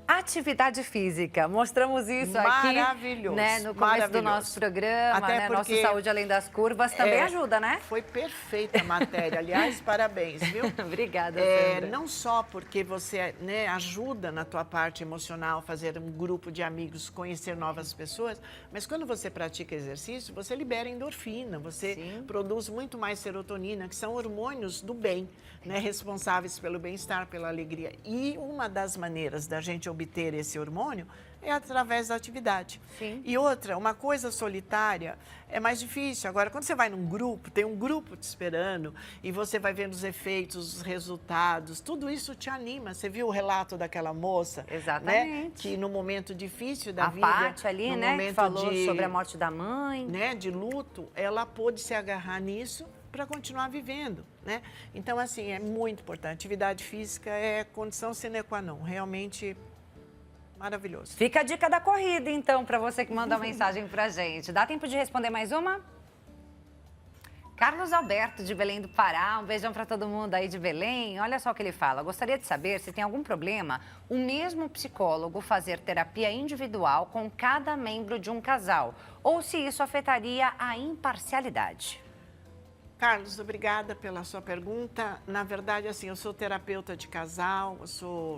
atividade física. Mostramos isso aqui, Maravilhoso, né, no começo do nosso programa, Até né? porque, Nosso Saúde Além das Curvas também ajuda, né? Foi perfeita a matéria. Aliás, parabéns, viu? Obrigada, Sandra. Não só porque você, né, ajuda na tua parte emocional, fazer um grupo de amigos, conhecer novas pessoas, mas quando você pratica exercício, você libera endorfina, você produz muito mais serotonina, que são hormônios do bem, né, responsáveis pelo bem-estar, pela alegria. E uma das maneiras da gente obter esse hormônio é através da atividade. Sim. E outra, uma coisa solitária é mais difícil. Agora, quando você vai num grupo, tem um grupo te esperando e você vai vendo os efeitos, os resultados, tudo isso te anima. Você viu o relato daquela moça? Exatamente. Né? Que no momento difícil da A vida, Paty ali, no né, que momento falou de, sobre a morte da mãe. né, de luto, ela pôde se agarrar nisso para continuar vivendo, né? Então, assim, é muito importante. Atividade física é condição sine qua non, realmente maravilhoso. Fica a dica da corrida, então, para você que mandou mensagem pra gente. Dá tempo de responder mais uma? Carlos Alberto, de Belém do Pará. Um beijão para todo mundo aí de Belém. Olha só o que ele fala. Gostaria de saber se tem algum problema o mesmo psicólogo fazer terapia individual com cada membro de um casal, ou se isso afetaria a imparcialidade. Carlos, obrigada pela sua pergunta. Na verdade, assim, eu sou terapeuta de casal,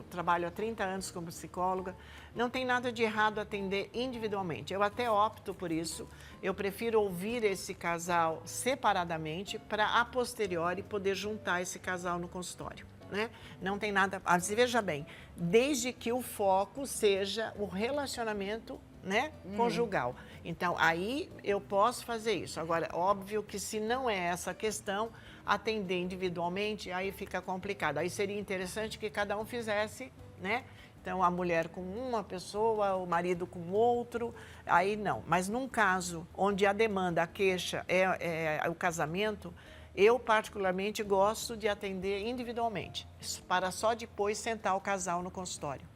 trabalho há 30 anos como psicóloga. Não tem nada de errado atender individualmente. Eu até opto por isso. Eu prefiro ouvir esse casal separadamente para, a posteriori, poder juntar esse casal no consultório, né? Não tem nada... Mas veja bem, desde que o foco seja o relacionamento, né, conjugal. Então, aí eu posso fazer isso. Agora, óbvio que se não é essa questão, atender individualmente, aí fica complicado. Aí seria interessante que cada um fizesse, né? Então, a mulher com uma pessoa, o marido com outro, aí não. Mas num caso onde a demanda, a queixa é o casamento, eu particularmente gosto de atender individualmente, para só depois sentar o casal no consultório.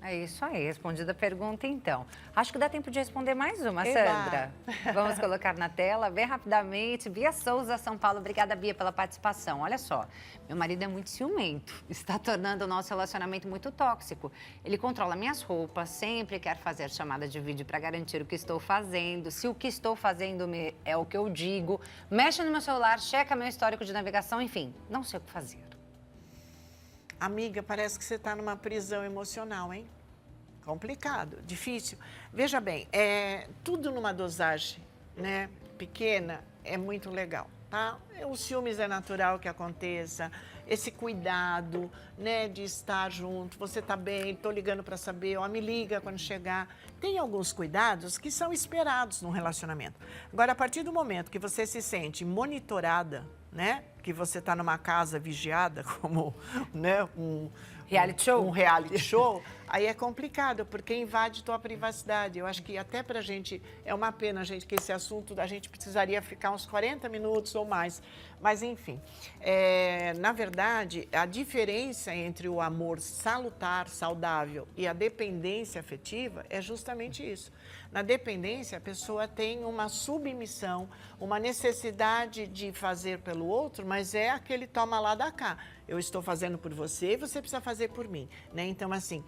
É isso aí, respondida a pergunta então. Acho que dá tempo de responder mais uma, Eba. Sandra. Vamos colocar na tela bem rapidamente. Bia Souza, São Paulo. Obrigada, Bia, pela participação. Olha só, meu marido é muito ciumento. Está tornando o nosso relacionamento muito tóxico. Ele controla minhas roupas, sempre quer fazer chamada de vídeo para garantir o que estou fazendo. Se o que estou fazendo é o que eu digo, mexe no meu celular, checa meu histórico de navegação, enfim, não sei o que fazer. Amiga, parece que você está numa prisão emocional, hein? Complicado, difícil. Veja bem, tudo numa dosagem, né, pequena é muito legal, tá? O ciúmes é natural que aconteça, esse cuidado, né, de estar junto, você tá bem, tô ligando para saber, ó, me liga quando chegar. Tem alguns cuidados que são esperados num relacionamento. Agora, a partir do momento que você se sente monitorada, né, que você está numa casa vigiada, como, né, um reality show, aí é complicado, porque invade tua privacidade. Eu acho que até pra gente, é uma pena, gente, que esse assunto a gente precisaria ficar uns 40 minutos ou mais. Mas, enfim, na verdade, a diferença entre o amor salutar, saudável e a dependência afetiva é justamente isso. Na dependência, a pessoa tem uma submissão, uma necessidade de fazer pelo outro, mas é aquele toma lá da cá. Eu estou fazendo por você e você precisa fazer por mim, né? Então, assim,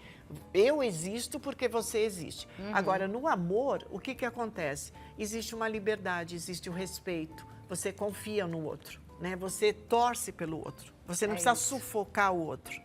eu existo porque você existe. Agora, no amor, o que acontece? Existe uma liberdade, existe o respeito, você confia no outro, né? Você torce pelo outro, você não precisa sufocar o outro.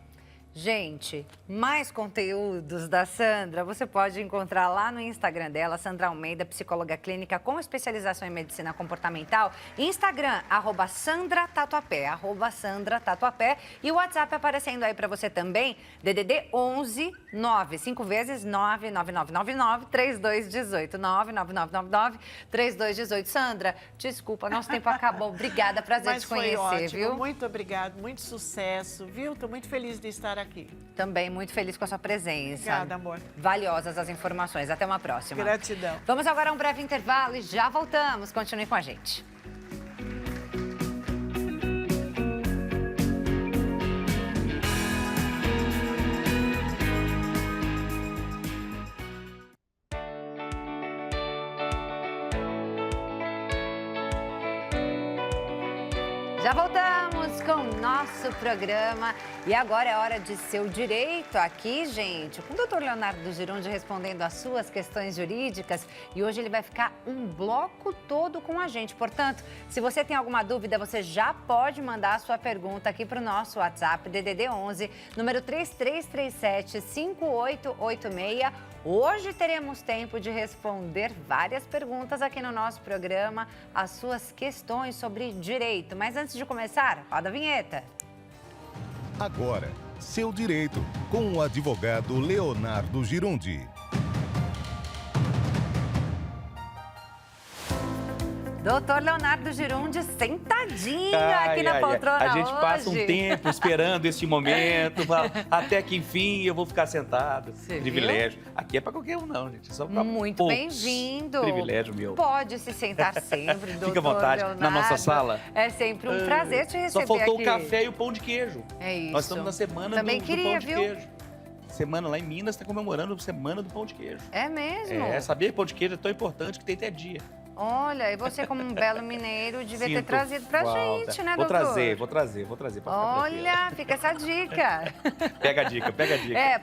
Gente, mais conteúdos da Sandra você pode encontrar lá no Instagram dela, Sandra Almeida, psicóloga clínica com especialização em medicina comportamental. Instagram, @SandraTatuapé, @SandraTatuapé. E o WhatsApp aparecendo aí para você também, DDD 11 9, 5 vezes 99999 3218, 99999 3218. Sandra, desculpa, nosso tempo acabou. Obrigada, prazer te conhecer, Mas foi ótimo, viu? muito obrigada, muito sucesso, viu? Estou muito feliz de estar aqui. Também muito feliz com a sua presença. Obrigada, amor. Valiosas as informações. Até uma próxima. Gratidão. Vamos agora a um breve intervalo e já voltamos. Continue com a gente. Já voltamos com o nosso programa. E agora é hora de Seu Direito aqui, gente, com o doutor Leonardo Girundi respondendo as suas questões jurídicas. E hoje ele vai ficar um bloco todo com a gente. Portanto, se você tem alguma dúvida, você já pode mandar a sua pergunta aqui para o nosso WhatsApp, DDD 11, número 3337-5886. Hoje teremos tempo de responder várias perguntas aqui no nosso programa, as suas questões sobre direito. Mas antes de começar, roda a vinheta. Agora, Seu Direito, com o advogado Leonardo Girundi. Doutor Leonardo Girundi, sentadinho aqui na poltrona hoje. A gente passa um tempo esperando este momento, até que enfim eu vou ficar sentado. Você privilégio. Viu? Aqui é para qualquer um não, gente. Só pra muito bem-vindo. Privilégio meu. Pode se sentar sempre, doutor. Fica à vontade, Leonardo. na nossa sala. É sempre um prazer te receber aqui. Só faltou o café e o pão de queijo. É isso. Nós estamos na semana Também do queria, pão de viu? queijo. Semana lá em Minas está comemorando a semana do pão de queijo. É mesmo? Saber que pão de queijo é tão importante que tem até dia. Olha, e você como um belo mineiro devia ter trazido pra gente, né, vou doutor? Vou trazer. Olha, fica essa dica. Pega a dica.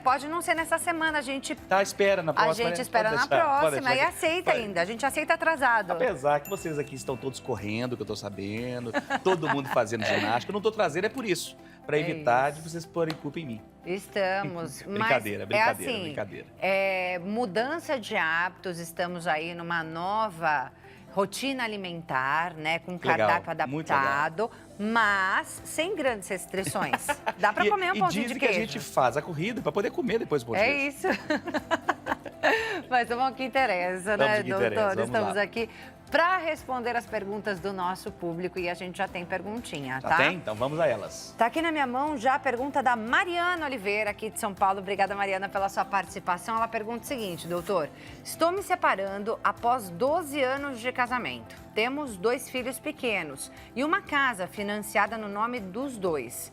Pode não ser nessa semana, a gente... espera na próxima. A gente espera na próxima e aceita ainda, a gente aceita atrasado. Apesar que vocês aqui estão todos correndo, que eu tô sabendo, todo mundo fazendo ginástica, eu não tô trazendo, é por isso, para evitar de vocês porem culpa em mim. Estamos, brincadeira. Mudança de hábitos, estamos aí numa nova rotina alimentar, né, com cardápio adaptado, mas sem grandes restrições. Dá para comer um pãozinho de queijo. Que a gente faz a corrida para poder comer depois do pão de queijo. É isso. Mas vamos ao que interessa, né, doutor? Estamos aqui para responder as perguntas do nosso público e a gente já tem perguntinha, tá? Tem? Então vamos a elas. Tá aqui na minha mão já a pergunta da Mariana Oliveira, aqui de São Paulo. Obrigada, Mariana, pela sua participação. Ela pergunta o seguinte, doutor. Estou me separando após 12 anos de casamento. Temos 2 filhos pequenos e uma casa financiada no nome dos 2.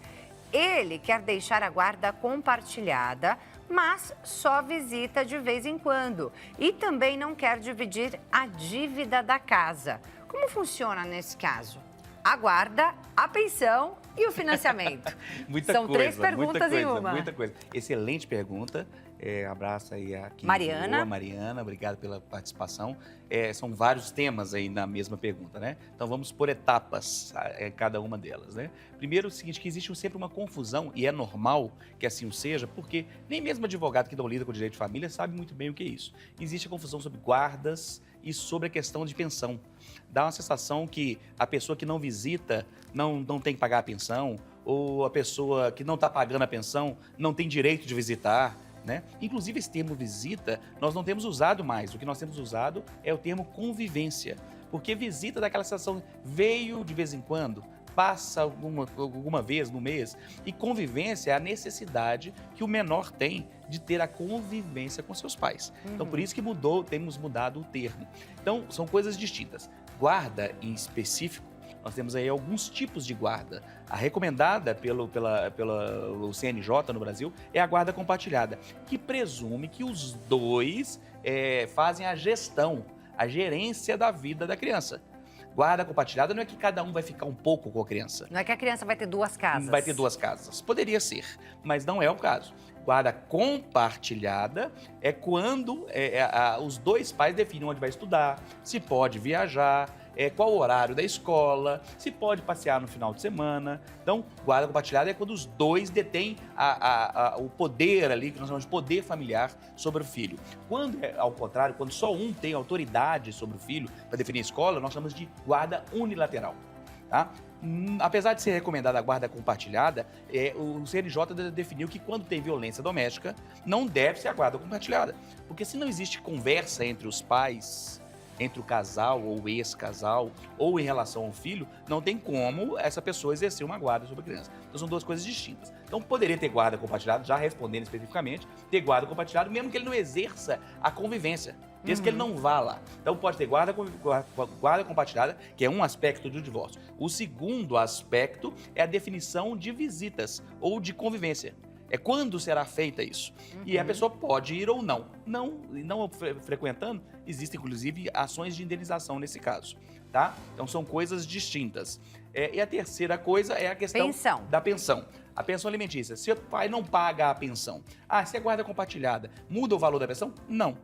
Ele quer deixar a guarda compartilhada, mas só visita de vez em quando. E também não quer dividir a dívida da casa. Como funciona nesse caso? A guarda, a pensão e o financiamento. São 3 perguntas em uma. Muita coisa. Excelente pergunta. Abraço aí aqui. Mariana. Mariana, obrigado pela participação. São vários temas aí na mesma pergunta, né? Então vamos por etapas cada uma delas, né? Primeiro, o seguinte, que existe sempre uma confusão, e é normal que assim o seja, porque nem mesmo advogado que não lida com direito de família sabe muito bem o que é isso. Existe a confusão sobre guardas e sobre a questão de pensão. Dá uma sensação que a pessoa que não visita não tem que pagar a pensão, ou a pessoa que não está pagando a pensão não tem direito de visitar, né? Inclusive, esse termo visita, nós não temos usado mais. O que nós temos usado é o termo convivência. Porque visita dá aquela sensação, veio de vez em quando, passa alguma vez no mês. E convivência é a necessidade que o menor tem de ter a convivência com seus pais. Então, por isso que temos mudado o termo. Então, são coisas distintas. Guarda, em específico, nós temos aí alguns tipos de guarda. A recomendada pelo CNJ no Brasil é a guarda compartilhada, que presume que os 2 fazem a gestão, a gerência da vida da criança. Guarda compartilhada não é que cada um vai ficar um pouco com a criança. Não é que a criança vai ter 2 casas. Vai ter 2 casas. Poderia ser, mas não é o caso. Guarda compartilhada é quando os 2 pais definem onde vai estudar, se pode viajar, qual o horário da escola, se pode passear no final de semana. Então, guarda compartilhada é quando os 2 detêm o poder ali, que nós chamamos de poder familiar sobre o filho. Quando é ao contrário, quando só um tem autoridade sobre o filho para definir a escola, nós chamamos de guarda unilateral, tá? Apesar de ser recomendada a guarda compartilhada, o CNJ definiu que quando tem violência doméstica, não deve ser a guarda compartilhada. Porque se não existe conversa entre os pais, entre o casal ou ex-casal, ou em relação ao filho, não tem como essa pessoa exercer uma guarda sobre a criança. Então são 2 coisas distintas. Então poderia ter guarda compartilhada, já respondendo especificamente, ter guarda compartilhada, mesmo que ele não exerça a convivência, mesmo que ele não vá lá. Então pode ter guarda compartilhada, que é um aspecto do divórcio. O segundo aspecto é a definição de visitas ou de convivência. É quando será feita isso. E a pessoa pode ir ou não. Não frequentando, existem inclusive ações de indenização nesse caso, tá? Então são coisas distintas. E a terceira coisa é a questão da pensão. A pensão alimentícia. Se o pai não paga a pensão, se é guarda compartilhada, muda o valor da pensão? Não,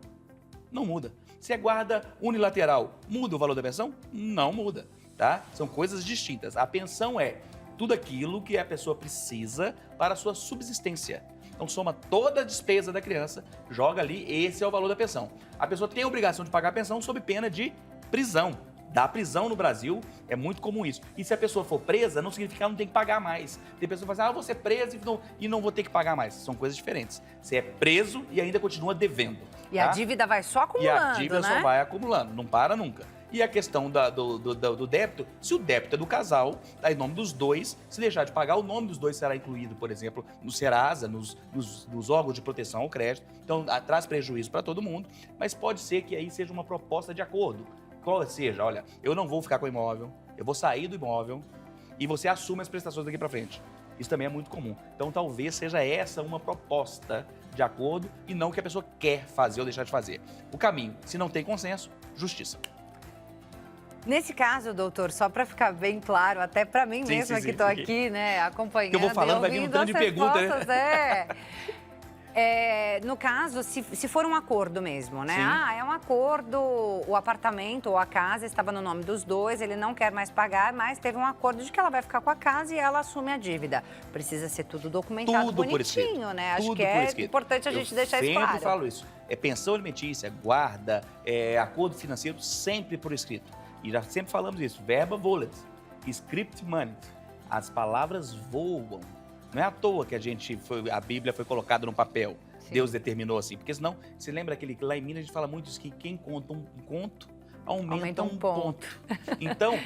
não muda. Se é guarda unilateral, muda o valor da pensão? Não muda, tá? São coisas distintas. A pensão é tudo aquilo que a pessoa precisa para a sua subsistência. Então soma toda a despesa da criança, joga ali, esse é o valor da pensão. A pessoa tem a obrigação de pagar a pensão sob pena de prisão. Da prisão no Brasil é muito comum isso. E se a pessoa for presa, não significa que ela não tem que pagar mais. Tem pessoas que falam assim, eu vou ser preso e não vou ter que pagar mais. São coisas diferentes. Você é preso e ainda continua devendo. E a dívida vai só acumulando, E a dívida só vai acumulando, não para nunca. E a questão do débito, se o débito é do casal, tá em nome dos dois, se deixar de pagar, o nome dos dois será incluído, por exemplo, no Serasa, nos órgãos de proteção ao crédito. Então, traz prejuízo para todo mundo, mas pode ser que aí seja uma proposta de acordo. Qual seja, olha, eu não vou ficar com o imóvel, eu vou sair do imóvel e você assume as prestações daqui para frente. Isso também é muito comum. Então, talvez seja essa uma proposta de acordo e não o que a pessoa quer fazer ou deixar de fazer. O caminho, se não tem consenso, justiça. Nesse caso, doutor, só para ficar bem claro, até para mim mesma que estou aqui, né, acompanhando. Eu vou falando, vai vir um tanto de perguntas, né? No caso, se for um acordo mesmo, né? Sim. É um acordo, o apartamento ou a casa estava no nome dos dois, ele não quer mais pagar, mas teve um acordo de que ela vai ficar com a casa e ela assume a dívida. Precisa ser tudo documentado bonitinho, né? Acho que é importante a gente deixar isso claro. Eu sempre falo isso. É pensão alimentícia, guarda, acordo financeiro, sempre por escrito. E já sempre falamos isso, verba volet, script manet, as palavras voam. Não é à toa que a Bíblia foi colocada no papel. Sim. Deus determinou assim, porque senão, você lembra aquele que lá em Minas a gente fala muito isso, que quem conta um conto, aumenta um ponto. Então,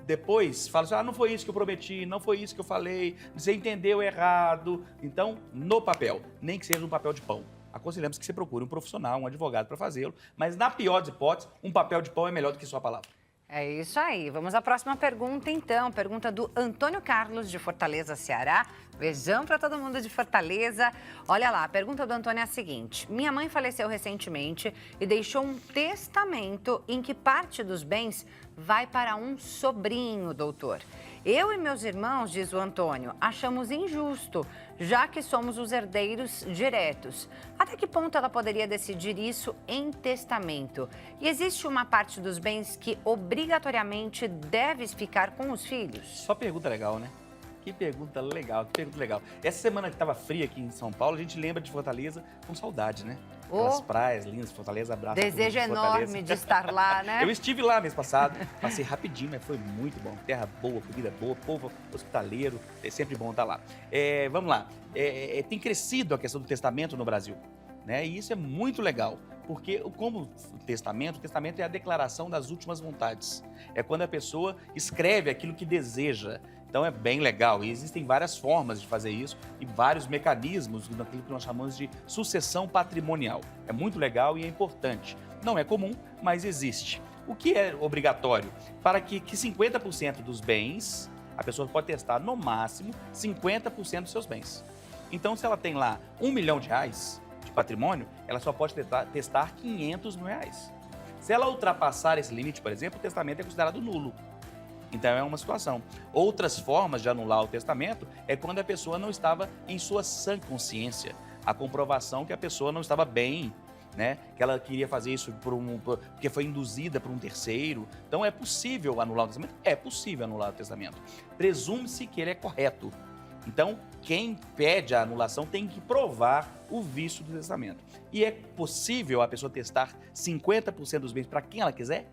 depois fala assim, não foi isso que eu prometi, não foi isso que eu falei, você entendeu errado. Então, no papel, nem que seja no papel de pão. Aconselhamos que você procure um profissional, um advogado para fazê-lo, mas na pior das hipóteses, um papel de pão é melhor do que sua palavra. É isso aí. Vamos à próxima pergunta, então. Pergunta do Antônio Carlos, de Fortaleza, Ceará. Beijão para todo mundo de Fortaleza. Olha lá, a pergunta do Antônio é a seguinte. Minha mãe faleceu recentemente e deixou um testamento em que parte dos bens vai para um sobrinho, doutor. Eu e meus irmãos, diz o Antônio, achamos injusto, já que somos os herdeiros diretos. Até que ponto ela poderia decidir isso em testamento? E existe uma parte dos bens que obrigatoriamente deve ficar com os filhos? Só pergunta legal, né? Que pergunta legal, que pergunta legal. Essa semana que estava fria aqui em São Paulo, a gente lembra de Fortaleza com saudade, né? Aquelas praias lindas, Fortaleza, abraço. Desejo enorme de estar lá, né? Eu estive lá mês passado, passei rapidinho, mas foi muito bom. Terra boa, comida boa, povo hospitaleiro, é sempre bom estar lá. Vamos lá, tem crescido a questão do testamento no Brasil, né? E isso é muito legal, porque como o testamento é a declaração das últimas vontades. É quando a pessoa escreve aquilo que deseja. Então é bem legal e existem várias formas de fazer isso e vários mecanismos daquilo que nós chamamos de sucessão patrimonial. É muito legal e é importante. Não é comum, mas existe. O que é obrigatório? Para que 50% dos bens, a pessoa pode testar no máximo 50% dos seus bens. Então se ela tem lá R$1 milhão de patrimônio, ela só pode testar R$500 mil. Se ela ultrapassar esse limite, por exemplo, o testamento é considerado nulo. Então é uma situação. Outras formas de anular o testamento é quando a pessoa não estava em sua sã consciência. A comprovação que a pessoa não estava bem, né? Que ela queria fazer isso porque foi induzida por um terceiro. Então é possível anular o testamento? É possível anular o testamento. Presume-se que ele é correto. Então, quem pede a anulação tem que provar o vício do testamento. E é possível a pessoa testar 50% dos bens para quem ela quiser?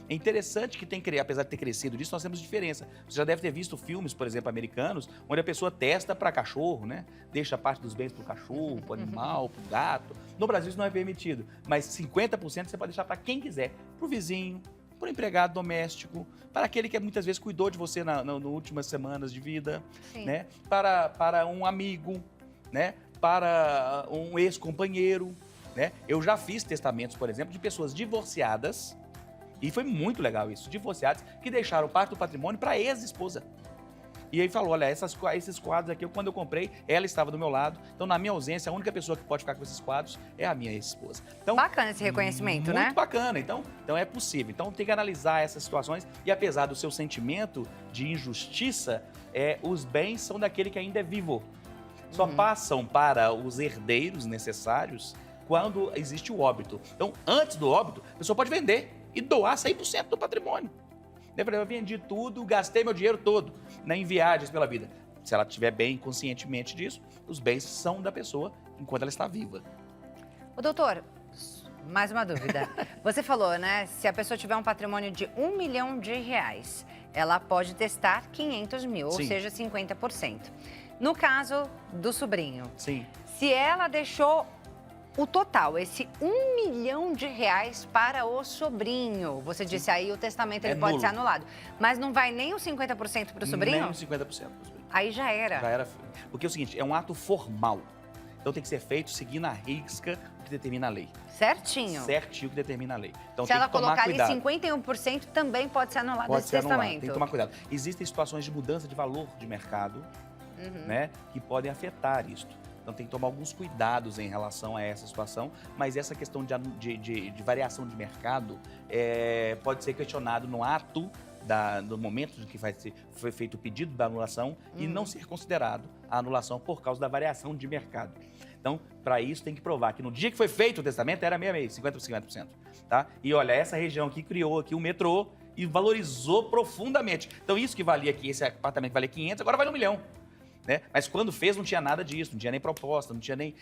É interessante que apesar de ter crescido disso, nós temos diferença. Você já deve ter visto filmes, por exemplo, americanos, onde a pessoa testa para cachorro, né? Deixa parte dos bens para o cachorro, para o animal, para o gato. No Brasil isso não é permitido, mas 50% você pode deixar para quem quiser. Para o vizinho, para o empregado doméstico, para aquele que muitas vezes cuidou de você nas últimas semanas de vida, né? Para um amigo, né? Para um ex-companheiro, né? Eu já fiz testamentos, por exemplo, de pessoas divorciadas. E foi muito legal isso, divorciados que deixaram parte do patrimônio para a ex-esposa. E aí falou, olha, esses quadros aqui, quando eu comprei, ela estava do meu lado. Então, na minha ausência, a única pessoa que pode ficar com esses quadros é a minha ex-esposa. Então, bacana esse reconhecimento, né? Muito bacana. Então é possível. Então, tem que analisar essas situações. E apesar do seu sentimento de injustiça, os bens são daquele que ainda é vivo. Só passam para os herdeiros necessários quando existe o óbito. Então, antes do óbito, a pessoa pode vender e doar 100% do patrimônio. Eu vendi tudo, gastei meu dinheiro todo em viagens pela vida. Se ela estiver bem conscientemente disso, os bens são da pessoa enquanto ela está viva. Ô, doutor, mais uma dúvida. Você falou, né? Se a pessoa tiver um patrimônio de R$1 milhão, ela pode testar 500 mil, ou seja, 50%. No caso do sobrinho, sim. Se ela deixou o total, esse R$1 milhão para o sobrinho. Você disse aí o testamento ele pode ser anulado. Mas não vai nem os 50% para o sobrinho? Nem os 50% para o sobrinho. Aí já era. Já era. Porque é o seguinte, é um ato formal. Então tem que ser feito seguindo a risca que determina a lei. Certinho. Certinho que determina a lei. Então se tem ela que tomar colocar cuidado. ali 51%, também pode ser anulado pode esse ser testamento. Anulado. Tem que tomar cuidado. Existem situações de mudança de valor de mercado, né, que podem afetar isso. Então tem que tomar alguns cuidados em relação a essa situação, mas essa questão de variação de mercado pode ser questionado no ato, no momento em que foi feito o pedido da anulação e não ser considerado a anulação por causa da variação de mercado. Então, para isso, tem que provar que no dia que foi feito o testamento era 50%. Tá? E olha, essa região aqui criou aqui o metrô e valorizou profundamente. Então isso que valia aqui, esse apartamento valia 500, agora vale 1 milhão. Né? Mas quando fez não tinha nada disso, não tinha nem proposta, não tinha nem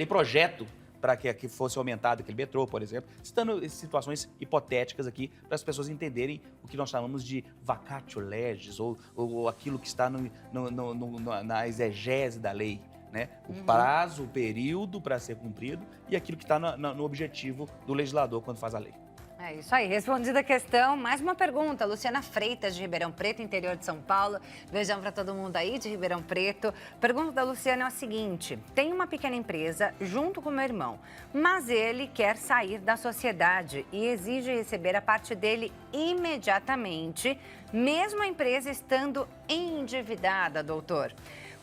projeto para que fosse aumentado aquele metrô, por exemplo. Citando situações hipotéticas aqui para as pessoas entenderem o que nós chamamos de vacatio legis ou aquilo que está na exegese da lei. Né? O prazo, o período para ser cumprido e aquilo que está no objetivo do legislador quando faz a lei. É isso aí, respondida a questão. Mais uma pergunta, Luciana Freitas, de Ribeirão Preto, interior de São Paulo. Beijão para todo mundo aí de Ribeirão Preto. Pergunta da Luciana é a seguinte: tenho uma pequena empresa junto com meu irmão, mas ele quer sair da sociedade e exige receber a parte dele imediatamente, mesmo a empresa estando endividada, doutor.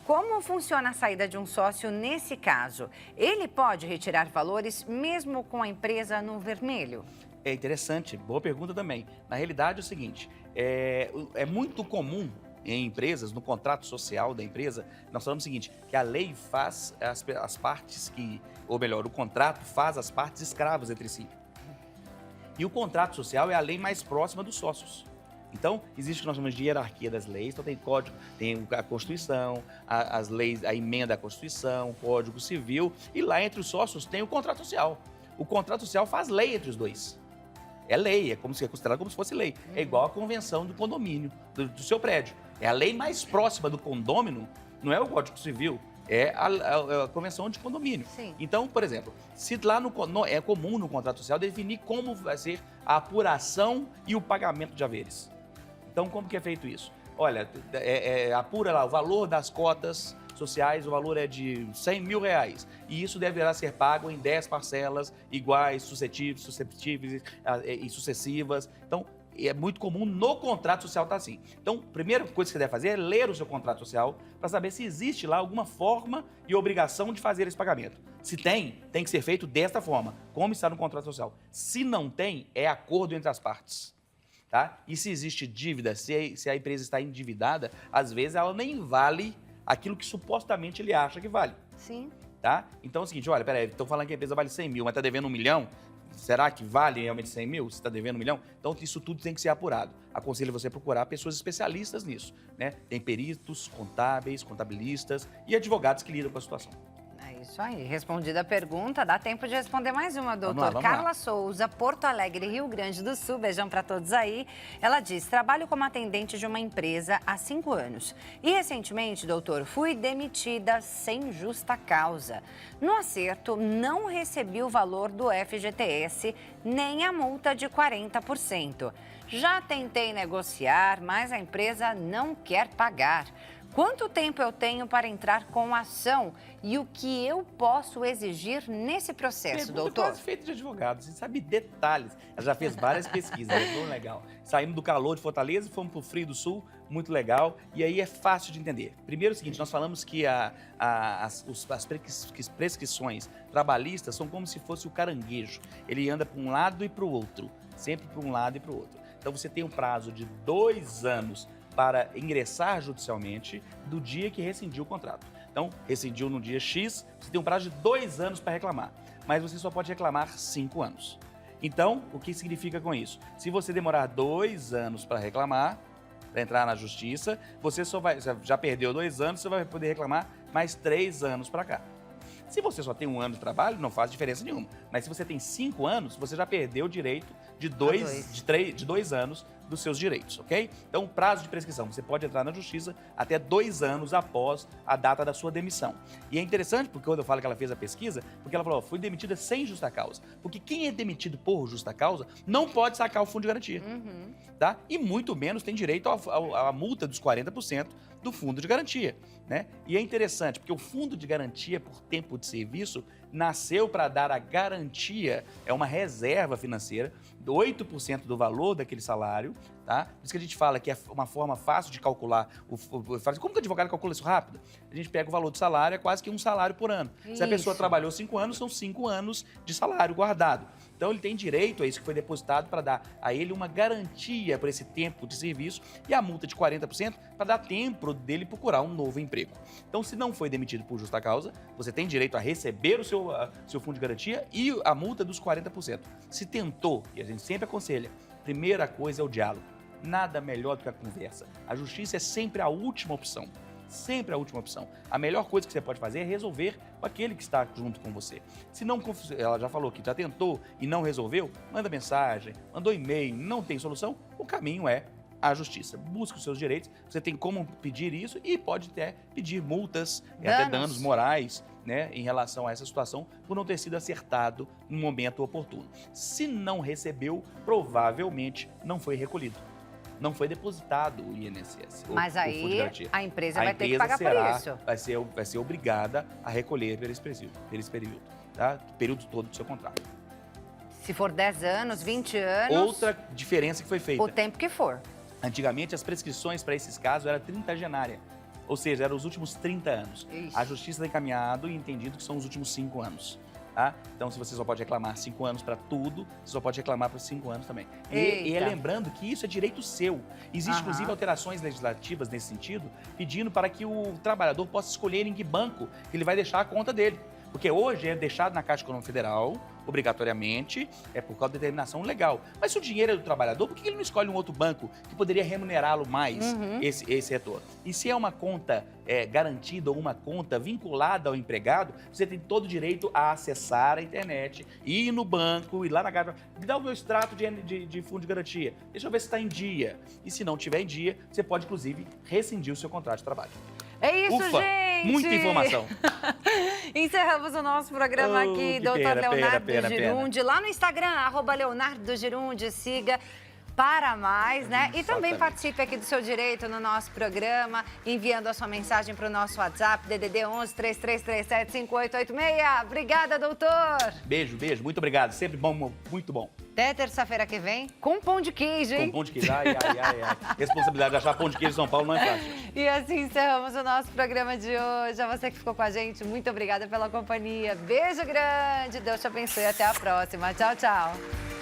Como funciona a saída de um sócio nesse caso? Ele pode retirar valores mesmo com a empresa no vermelho? É interessante, boa pergunta também. Na realidade é o seguinte, é muito comum em empresas, no contrato social da empresa, nós falamos o seguinte, que a lei faz as partes ou melhor, o contrato faz as partes escravas entre si. E o contrato social é a lei mais próxima dos sócios. Então, existe o que nós chamamos de hierarquia das leis, então tem código, tem a Constituição, as leis, a emenda à Constituição, o Código Civil, e lá entre os sócios tem o contrato social. O contrato social faz lei entre os dois. É lei, é considerado como se fosse lei. É igual a convenção do condomínio, do seu prédio. É a lei mais próxima do condômino, não é o Código Civil, é a convenção de condomínio. Sim. Então, por exemplo, se lá é comum no contrato social definir como vai ser a apuração e o pagamento de haveres. Então, como que é feito isso? Olha, apura lá o valor das cotas sociais, o valor é de R$100 mil, e isso deverá ser pago em 10 parcelas iguais, susceptíveis e sucessivas. Então, é muito comum no contrato social estar assim. Então, a primeira coisa que você deve fazer é ler o seu contrato social para saber se existe lá alguma forma e obrigação de fazer esse pagamento. Se tem que ser feito desta forma, como está no contrato social. Se não tem, é acordo entre as partes. Tá? E se existe dívida, se a empresa está endividada, às vezes ela nem vale aquilo que supostamente ele acha que vale. Sim. Tá? Então é o seguinte, olha, peraí, estou falando que a empresa vale 100 mil, mas está devendo 1 milhão, será que vale realmente 100 mil? Se está devendo 1 milhão? Então isso tudo tem que ser apurado. Aconselho você a procurar pessoas especialistas nisso, né? Tem peritos, contábeis, contabilistas e advogados que lidam com a situação. É isso aí, respondida a pergunta, dá tempo de responder mais uma, doutor. Vamos lá. Carla Souza, Porto Alegre, Rio Grande do Sul, beijão para todos aí. Ela diz, trabalho como atendente de uma empresa há 5 anos. E recentemente, doutor, fui demitida sem justa causa. No acerto, não recebi o valor do FGTS, nem a multa de 40%. Já tentei negociar, mas a empresa não quer pagar. Quanto tempo eu tenho para entrar com a ação e o que eu posso exigir nesse processo, Pergunta doutor? quase feita de advogado, você sabe detalhes. Ela já fez várias pesquisas, é bem legal. Saímos do calor de Fortaleza, fomos para o frio do sul, muito legal. E aí é fácil de entender. Primeiro é o seguinte, nós falamos que as prescrições trabalhistas são como se fosse o caranguejo. Ele anda para um lado e para o outro, sempre para um lado e para o outro. Então você tem um prazo de 2 anos para ingressar judicialmente do dia que rescindiu o contrato. Então, rescindiu no dia X, você tem um prazo de 2 anos para reclamar, mas você só pode reclamar 5 anos. Então, o que significa com isso? Se você demorar 2 anos para reclamar, para entrar na justiça, você já perdeu 2 anos, você vai poder reclamar mais 3 anos para cá. Se você só tem 1 ano de trabalho, não faz diferença nenhuma. Mas se você tem 5 anos, você já perdeu o direito de 2 anos dos seus direitos, ok? Então, o prazo de prescrição, você pode entrar na justiça até 2 anos após a data da sua demissão. E é interessante, porque quando eu falo que ela fez a pesquisa, porque ela falou, fui demitida sem justa causa. Porque quem é demitido por justa causa não pode sacar o fundo de garantia, tá? E muito menos tem direito à multa dos 40% do fundo de garantia, né? E é interessante, porque o fundo de garantia por tempo de serviço nasceu para dar a garantia, é uma reserva financeira, 8% do valor daquele salário, tá? Por isso que a gente fala que é uma forma fácil de calcular. Como que o advogado calcula isso rápido? A gente pega o valor do salário, é quase que 1 salário por ano. Isso. Se a pessoa trabalhou 5 anos, são 5 anos de salário guardado. Então ele tem direito a isso que foi depositado para dar a ele uma garantia por esse tempo de serviço e a multa de 40% para dar tempo dele procurar um novo emprego. Então, se não foi demitido por justa causa, você tem direito a receber o seu fundo de garantia e a multa dos 40%. Se tentou, e a gente sempre aconselha, primeira coisa é o diálogo. Nada melhor do que a conversa. A justiça é sempre a última opção. Sempre a última opção. A melhor coisa que você pode fazer é resolver com aquele que está junto com você. Se não, ela já falou que já tentou e não resolveu, manda mensagem, mandou e-mail, não tem solução, o caminho é a justiça. Busque os seus direitos, você tem como pedir isso e pode até pedir multas, até danos morais, né, em relação a essa situação, por não ter sido acertado no momento oportuno. Se não recebeu, provavelmente não foi recolhido. Não foi depositado o INSS. Mas aí a empresa vai ter que pagar por isso. Vai ser obrigada a recolher por esse período, tá? O período todo do seu contrato. Se for 10 anos, 20 anos... Outra diferença que foi feita. O tempo que for. Antigamente, as prescrições para esses casos eram 30genária. Ou seja, eram os últimos 30 anos. Ixi. A justiça tem encaminhado e entendido que são os últimos 5 anos. Tá? Então, se você só pode reclamar 5 anos para tudo, você só pode reclamar por 5 anos também. E é lembrando que isso é direito seu. Existem, inclusive, alterações legislativas nesse sentido, pedindo para que o trabalhador possa escolher em que banco ele vai deixar a conta dele. Porque hoje é deixado na Caixa Econômica Federal, obrigatoriamente, é por causa da determinação legal. Mas se o dinheiro é do trabalhador, por que ele não escolhe um outro banco que poderia remunerá-lo mais esse retorno? E se é uma conta garantida ou uma conta vinculada ao empregado, você tem todo o direito a acessar a internet, ir no banco, ir lá na Caixa, me dá o meu extrato de fundo de garantia, deixa eu ver se está em dia. E se não estiver em dia, você pode, inclusive, rescindir o seu contrato de trabalho. É isso, Ufa, gente! Muita informação. Encerramos o nosso programa aqui, doutor Leonardo Girundi. Lá no Instagram, @LeonardoGirundi, siga para mais, né? E também participe aqui do seu direito no nosso programa, enviando a sua mensagem para o nosso WhatsApp, DDD 11 3337 5886. Obrigada, doutor! Beijo, muito obrigado. Sempre bom, muito bom. Até terça-feira que vem, com pão de queijo, hein? Com pão de queijo, ai. Responsabilidade de achar pão de queijo em São Paulo não é fácil. E assim encerramos o nosso programa de hoje. A você que ficou com a gente, muito obrigada pela companhia. Beijo grande, Deus te abençoe. Até a próxima. Tchau, tchau.